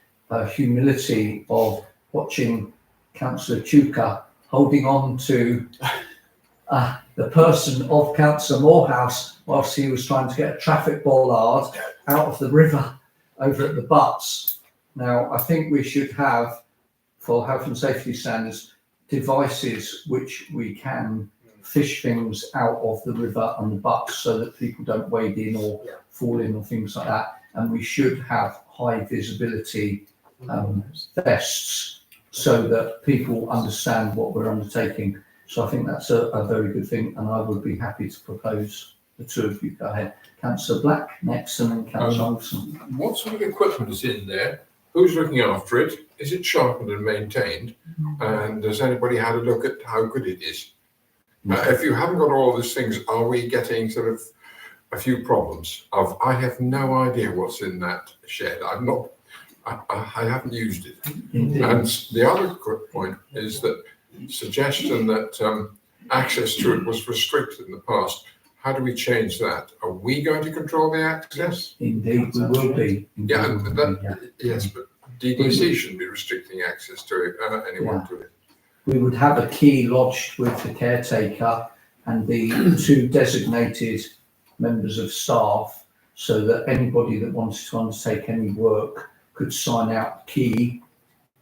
humility of watching Councillor Chuka holding on to the person of Councillor Morehouse whilst he was trying to get a traffic bollard out of the river over at the Butts. Now, I think we should have, for health and safety standards, devices which we can fish things out of the river and the Butts so that people don't wade in or fall in or things like that. And we should have high visibility vests so that people understand what we're undertaking. So I think that's a very good thing, and I would be happy to propose the two of you go ahead. Councillor Black next, and then Councillor Olsen. What sort of equipment is in there? Who's looking after it? Is it sharpened and maintained? And has anybody had a look at how good it is? If you haven't got all these things, are we getting sort of a few problems? I have no idea what's in that shed. I haven't used it. Indeed. And the other quick point is that suggestion that access to it was restricted in the past. How do we change that? Are we going to control the access? Indeed, we will be. Yeah, yes, but DDC shouldn't be restricting access to it, anyone to it. We would have a key lodged with the caretaker and the two designated members of staff, so that anybody that wanted to undertake any work could sign out the key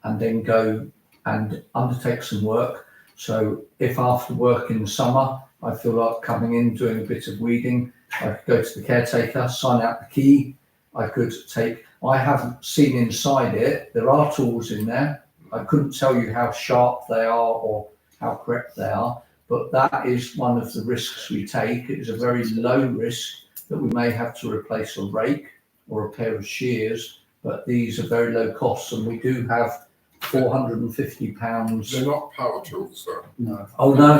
and then go and undertake some work. So if after work in the summer, I feel like coming in, doing a bit of weeding, I could go to the caretaker, sign out the key. I haven't seen inside it. There are tools in there. I couldn't tell you how sharp they are or how correct they are, but that is one of the risks we take. It is a very low risk that we may have to replace a rake or a pair of shears, but these are very low costs, and we do have £450. They're not power tools, though. No. Oh, no.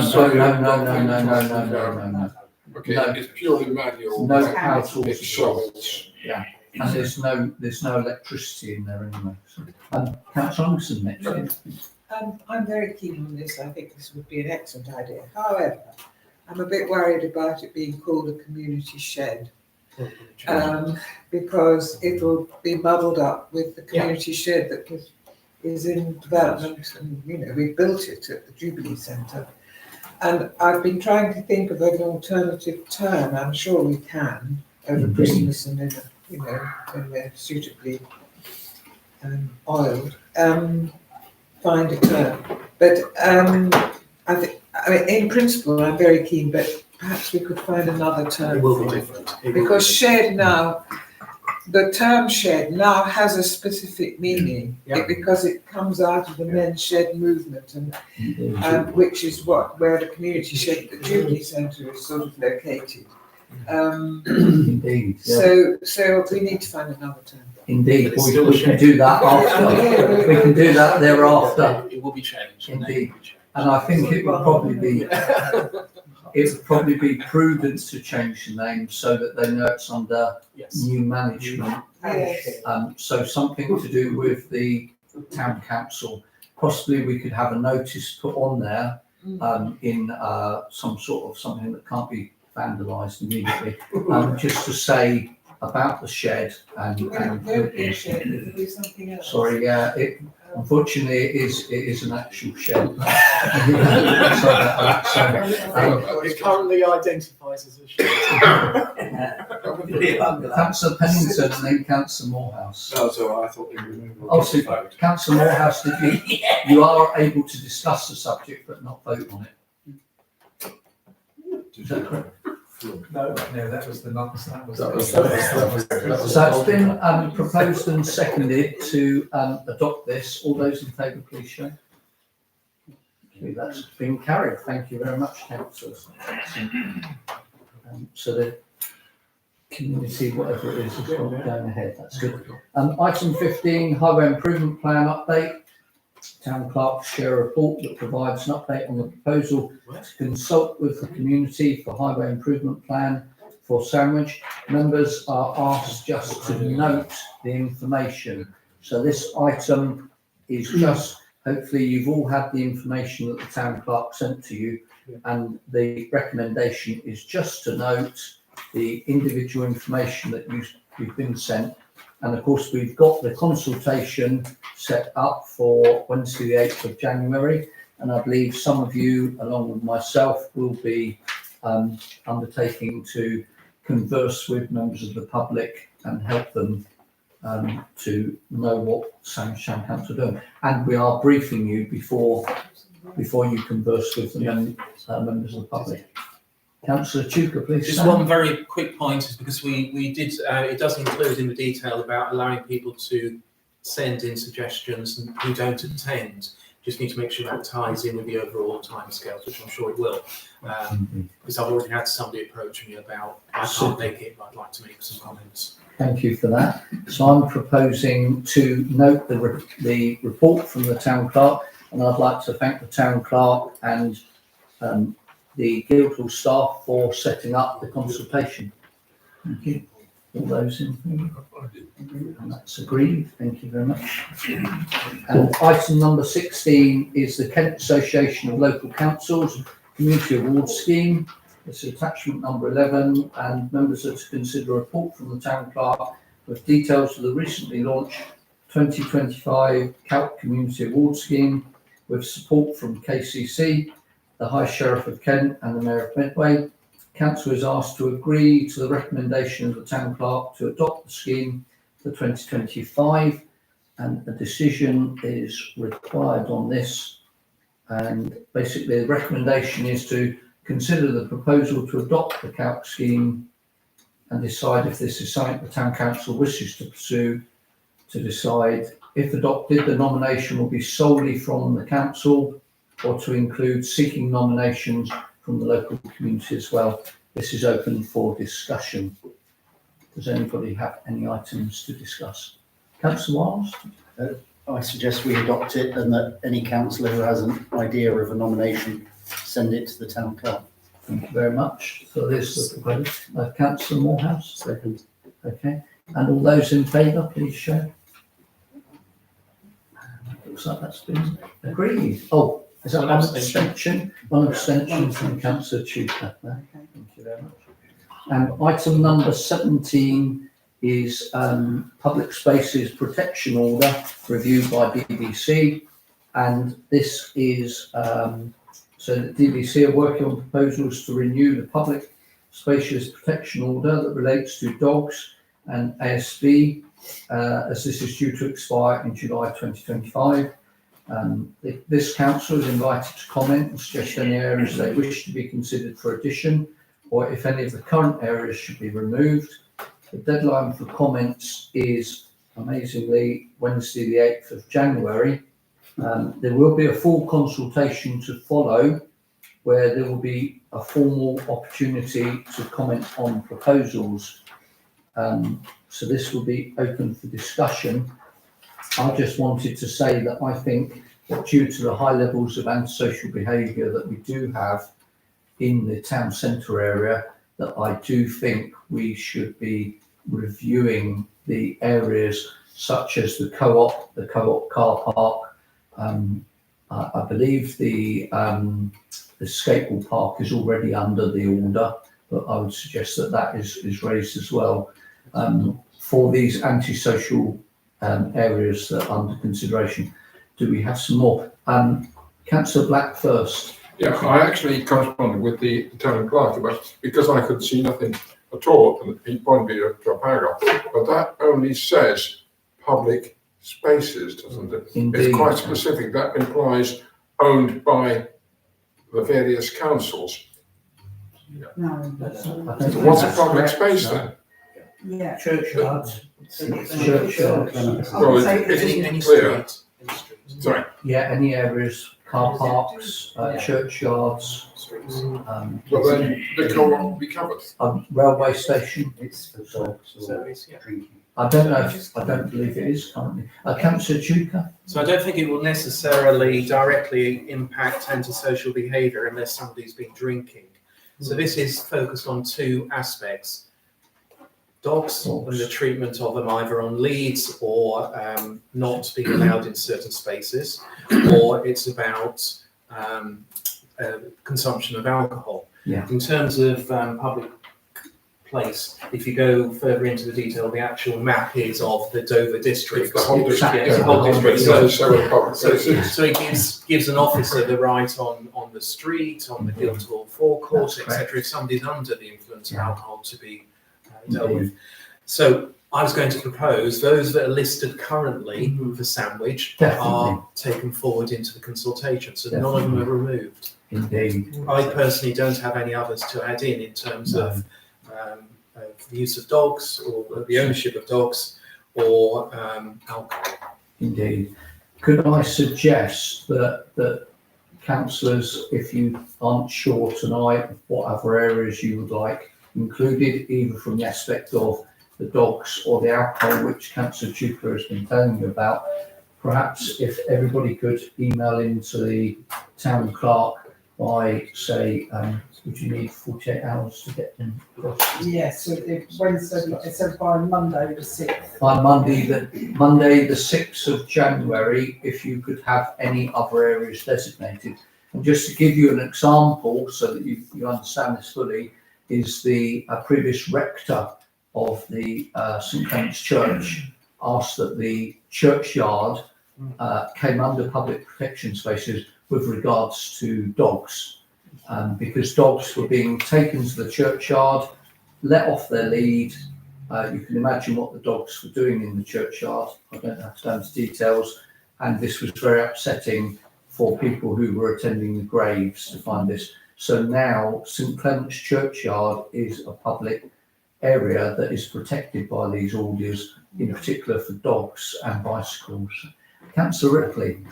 Okay, No. it's purely manual. No power tools. It's shovels. Yeah, and there's no electricity in there anyway. Councillor Anderson next. I'm very keen on this. I think this would be an excellent idea. However, I'm a bit worried about it being called a community shed. Because it will be muddled up with the community shed that is in development, and we built it at the Jubilee Centre. And I've been trying to think of an alternative term. I'm sure we can over Christmas and then when we're suitably oiled, find a term. But I mean, in principle, I'm very keen, but perhaps we could find another term. It will be different. Because shed now, the term shed now has a specific meaning because it comes out of the men's shed movement, and which is where the community shed at the Jubilee Centre is sort of located. Indeed. So we need to find another term. Indeed, we can do that after. We can do that thereafter. It will be changed. Indeed, and I think it would probably be prudent to change the name so that they know it's under new management. Yes. So something to do with the town council. Possibly we could have a notice put on there in some sort of something that can't be vandalised immediately, just to say about the shed and Don't be a shed, it'll be something else. sorry, unfortunately it is an actual shed. It currently identifies as a shed. Councillor Pennington and then Councillor Morehouse. No, so I thought they were. Oh, so Councillor Morehouse, you are able to discuss the subject but not vote on it? Is that correct? No, that was the nonsense. So it's been proposed and seconded to adopt this. All those in favour, please show. Okay, that's been carried. Thank you very much, councillors. So the community, whatever it is going ahead. That's good. Item 15, highway improvement plan update. Town clerk share a report that provides an update on the proposal to consult with the community for highway improvement plan for Sandwich. Members are asked just to note the information. So this item is just, hopefully you've all had the information that the town clerk sent to you, and the recommendation is just to note the individual information that you've been sent. And of course, we've got the consultation set up for Wednesday, the 8th of January. and I believe some of you, along with myself, will be undertaking to converse with members of the public and help them to know what Sandwich Council are doing. And we are briefing you before you converse with the members of the public. Councillor Chuka, please. Just one very quick point is because we did, it does include in the detail about allowing people to send in suggestions and who don't attend. Just need to make sure that ties in with the overall timescales, which I'm sure it will. Because I've already had somebody approach me about, I can't make it, but I'd like to make some comments. Thank you for that. So I'm proposing to note the report from the town clerk, and I'd like to thank the town clerk and the Guildhall staff for setting up the consultation. Thank you. All those in favour? And that's agreed. Thank you very much. And item number 16 is the Kent Association of Local Councils Community Award Scheme. It's attachment number 11, and members are to consider a report from the town clerk with details of the recently launched 2025 Celt Community Award Scheme with support from KCC, the High Sheriff of Kent and the Mayor of Medway. Council is asked to agree to the recommendation of the town clerk to adopt the scheme for 2025, and a decision is required on this. And basically the recommendation is to consider the proposal to adopt the Celt scheme and decide if this is something the town council wishes to pursue. To decide if adopted, the nomination will be solely from the council or to include seeking nominations from the local community as well. This is open for discussion. Does anybody have any items to discuss? Councillor Wiles? I suggest we adopt it and that any councillor who has an idea of a nomination send it to the town clerk. Thank you very much. So there's the proposal. Councillor Morehouse? Second. Okay. And all those in favour, please show. Looks like that's been agreed. Oh, is that one abstention? One abstention from Councillor Chuka. Thank you very much. And item number 17 is Public Spaces Protection Order reviewed by DVC. And this is, so the DVC are working on proposals to renew the Public Spaces Protection Order that relates to dogs and ASB, as this is due to expire in July 2025. This council is invited to comment and suggest any areas they wish to be considered for addition, or if any of the current areas should be removed. The deadline for comments is amazingly Wednesday, the 8th of January. There will be a full consultation to follow, where there will be a formal opportunity to comment on proposals. So this will be open for discussion. I just wanted to say that I think that due to the high levels of antisocial behaviour that we do have in the town centre area, that I do think we should be reviewing the areas such as the co-op car park. I believe the skateboard park is already under the order, but I would suggest that that is raised as well for these antisocial areas that are under consideration. Do we have some more? Councillor Black first. Yeah, I actually corresponded with the town clerk about, because I could see nothing at all, and he pointed me to a paragraph, but that only says public spaces, doesn't it? Indeed. It's quite specific. That implies owned by the various councils. No. So what's a public space then? Yeah. Churchyards. Churchyards. Well, it isn't clear. Sorry. Yeah, any areas, car parks, churchyards, But then the co-op will be covered. railway station. It's for dogs or drinking. I don't believe it is currently. Councillor Chuka? So I don't think it will necessarily directly impact antisocial behaviour unless somebody's been drinking. So this is focused on two aspects. Dogs and the treatment of them either on leads or not being allowed in certain spaces, or it's about consumption of alcohol. Yeah. In terms of public place. If you go further into the detail, the actual map is of the Dover district. It's the whole district. Yeah, it's the whole district. So it gives an officer the right on the street, on the Guildhall forecourt, That's etc. If somebody's under the influence of alcohol to be dealt with. So I was going to propose those that are listed currently for Sandwich are taken forward into the consultation, so none of them are removed. Indeed. I personally don't have any others to add in terms of the use of dogs or the ownership of dogs or alcohol. Indeed. Could I suggest that councillors, if you aren't sure tonight of what other areas you would like included, either from the aspect of the dogs or the alcohol, which Councillor Chupler has been telling you about, perhaps if everybody could email into the town clerk by, say, would you need 48 hours to get them across? Yes, so Wednesday, it says by Monday the 6th. By Monday the 6th of January, if you could have any other areas designated. And just to give you an example, so that you understand this fully, is the previous rector of the St Clement's Church asked that the churchyard came under public protection spaces with regards to dogs, because dogs were being taken to the churchyard, let off their lead. You can imagine what the dogs were doing in the churchyard. I don't have to go into details, and this was very upsetting for people who were attending the graves to find this. So now St Clement's Churchyard is a public area that is protected by these orders, in particular for dogs and bicycles. Councillor Ripley.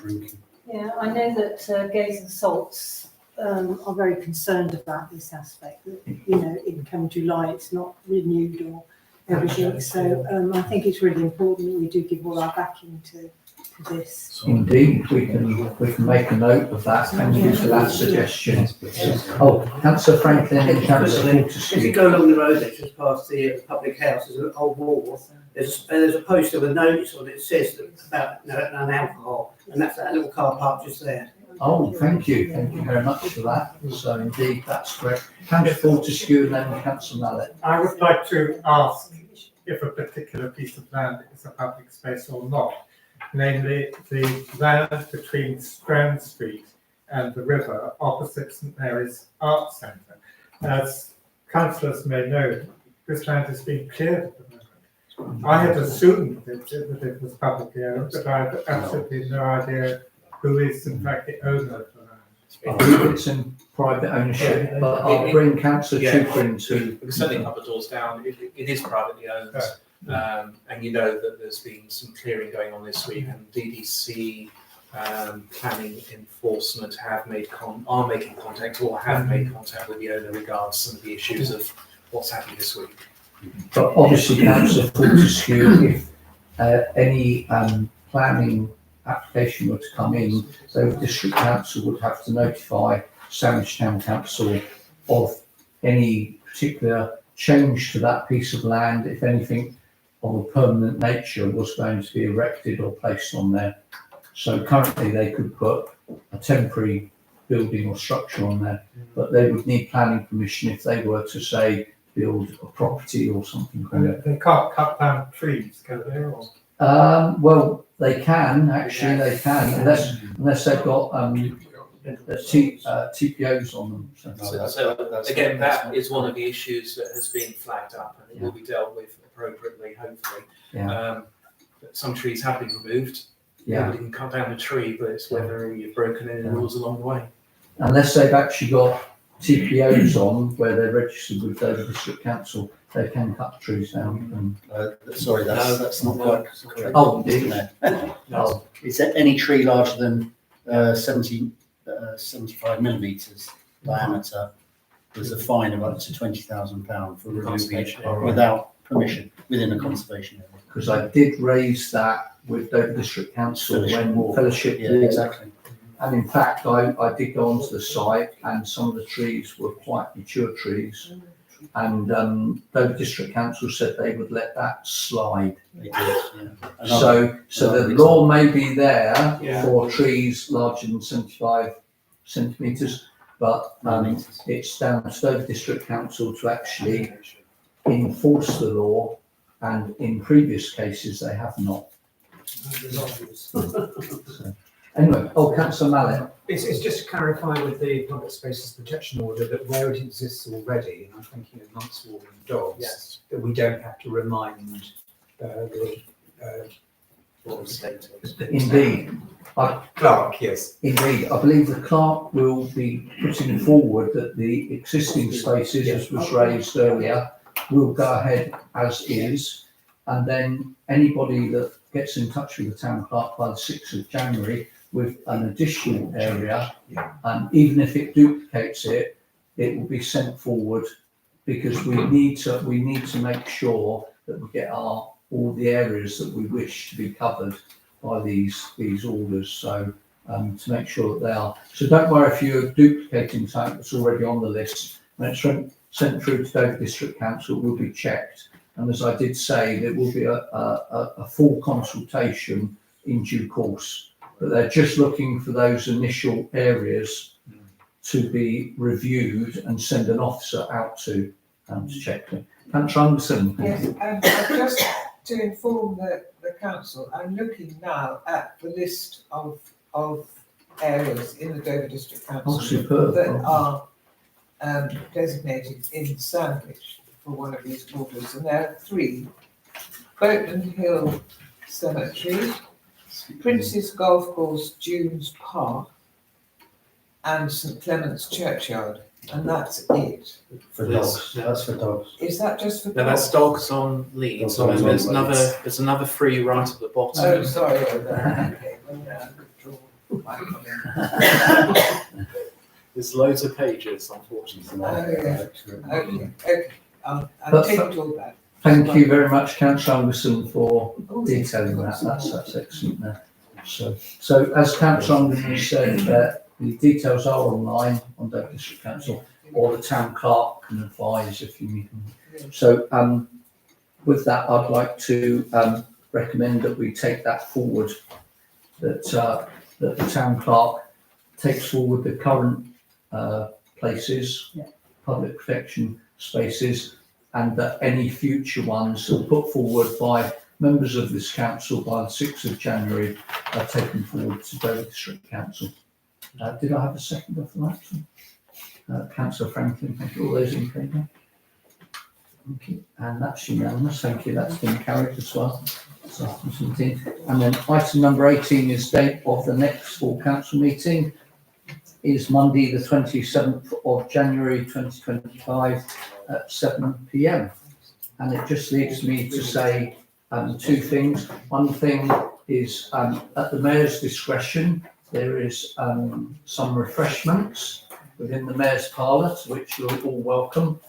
Yeah, I know that Gaze and Salts are very concerned about this aspect. That, in come July, it's not renewed or everything. So I think it's really important that we do give all our backing to this. Indeed, we can make a note of that. Thank you for that suggestion. Oh, Councillor Franklin and Councillor If you Fortescue. go along the road there, just past the public house, there's an old wall. There's a poster with a notice on it, says about non-alcohol, and that's that little car park just there. Oh, thank you very much for that. So indeed, that's correct. Councillor Fortescue and then Councillor Mallet. I would like to ask if a particular piece of land is a public space or not. Namely, the land between Strand Street and the river opposite St Mary's Arts Centre. As councillors may know, this land is being cleared at the moment. I had assumed that it was publicly owned, but I have absolutely no idea who is in fact the owner of the land. I believe it's in private ownership, but I'll bring Councillor Chupler into. We can certainly cut the doors down. It is privately owned. And you know that there's been some clearing going on this week, and DDC planning enforcement are making contact or have made contact with the owner regards some of the issues of what's happening this week. But obviously, Councillor Fortescue, if any planning application were to come in, the District Council would have to notify Sandwich Town Council of any particular change to that piece of land, if anything of a permanent nature was going to be erected or placed on there. So currently they could put a temporary building or structure on there, but they would need planning permission if they were to, say, build a property or something. They can't cut down trees, can they? Or? Well, they can, actually, unless they've got TPOs on them. So again, that is one of the issues that has been flagged up, and it will be dealt with appropriately, hopefully. Some trees have been removed. Nobody can cut down the tree, but it's whether you've broken any rules along the way. Unless they've actually got TPOs on where they're registered with the District Council, they can cut trees down. Sorry, that's not quite correct. Oh, indeed. No. Is there any tree larger than 75 millimetres diameter? There's a fine of up to £20,000 for removing it without permission within a conservation area. Because I did raise that with Dover District Council when Fellowship Yeah, Walk. exactly. And in fact, I did go onto the site, and some of the trees were quite mature trees. And Dover District Council said they would let that slide. They did, yeah. So the law may be there for trees larger than 75 centimetres, but it's down to Dover District Council to actually enforce the law, and in previous cases they have not. So, anyway, Councillor Mallet. It's just to clarify with the Public Spaces Protection Order that where it exists already, and I'm thinking of monks, walking dogs, Yes. that we don't have to remind the Indeed. clerk, yes. Indeed, I believe the clerk will be putting forward that the existing spaces, as was raised earlier, will go ahead as is. And then anybody that gets in touch with the town clerk by the 6th of January with an additional area, and even if it duplicates it, it will be sent forward, because we need to make sure that we get all the areas that we wish to be covered by these orders. So to make sure that they are. So don't worry if you're duplicating something that's already on the list. When it's sent through to Dover District Council, it will be checked. And as I did say, there will be a full consultation in due course. But they're just looking for those initial areas to be reviewed and send an officer out to check them. Councillor Anderson. Yes, just to inform the council, I'm looking now at the list of areas in the Dover District Council that are designated in Sandwich for one of these orders, and there are 3: Boatland Hill Cemetery, Prince's Golf Course, Dunes Park, and St Clement's Churchyard, and that's it. For dogs, that's for dogs. Is that just for dogs? No, that's dogs on Leeds, Dogs and on there's Leeds. there's another 3 right at the bottom. Oh, sorry. Okay, well, yeah, I could draw. There's loads of pages, unfortunately. Okay. I'll take it all back. Thank you very much, Councillor Anderson, for detailing that. That's excellent there. So as Councillor Anderson said, the details are online on Dover District Council, or the town clerk can advise if you need them. So with that, I'd like to recommend that we take that forward, that the town clerk takes forward the current places, public protection spaces, and that any future ones are put forward by members of this council by the 6th of January are taken forward to Dover District Council. Did I have a second for that? Councillor Franklin, thank you. All those in favour? Thank you. And that's unanimous. Thank you. That's been carried as well. So, and then item number 18 is date of the next full council meeting is Monday the 27th of January 2025 at 7 p.m. And it just leaves me to say 2 things. One thing is at the Mayor's discretion, there is some refreshments within the Mayor's Parlour, which you're all welcome.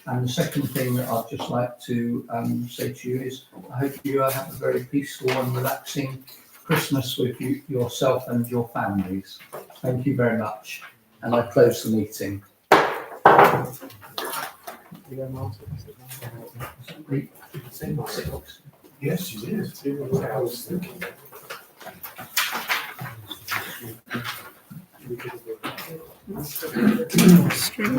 And the second thing that I'd just like to say to you is I hope you have a very peaceful and relaxing Christmas with yourself and your families. Thank you very much. And I close the meeting. Yes, you did. I was thinking. Stream.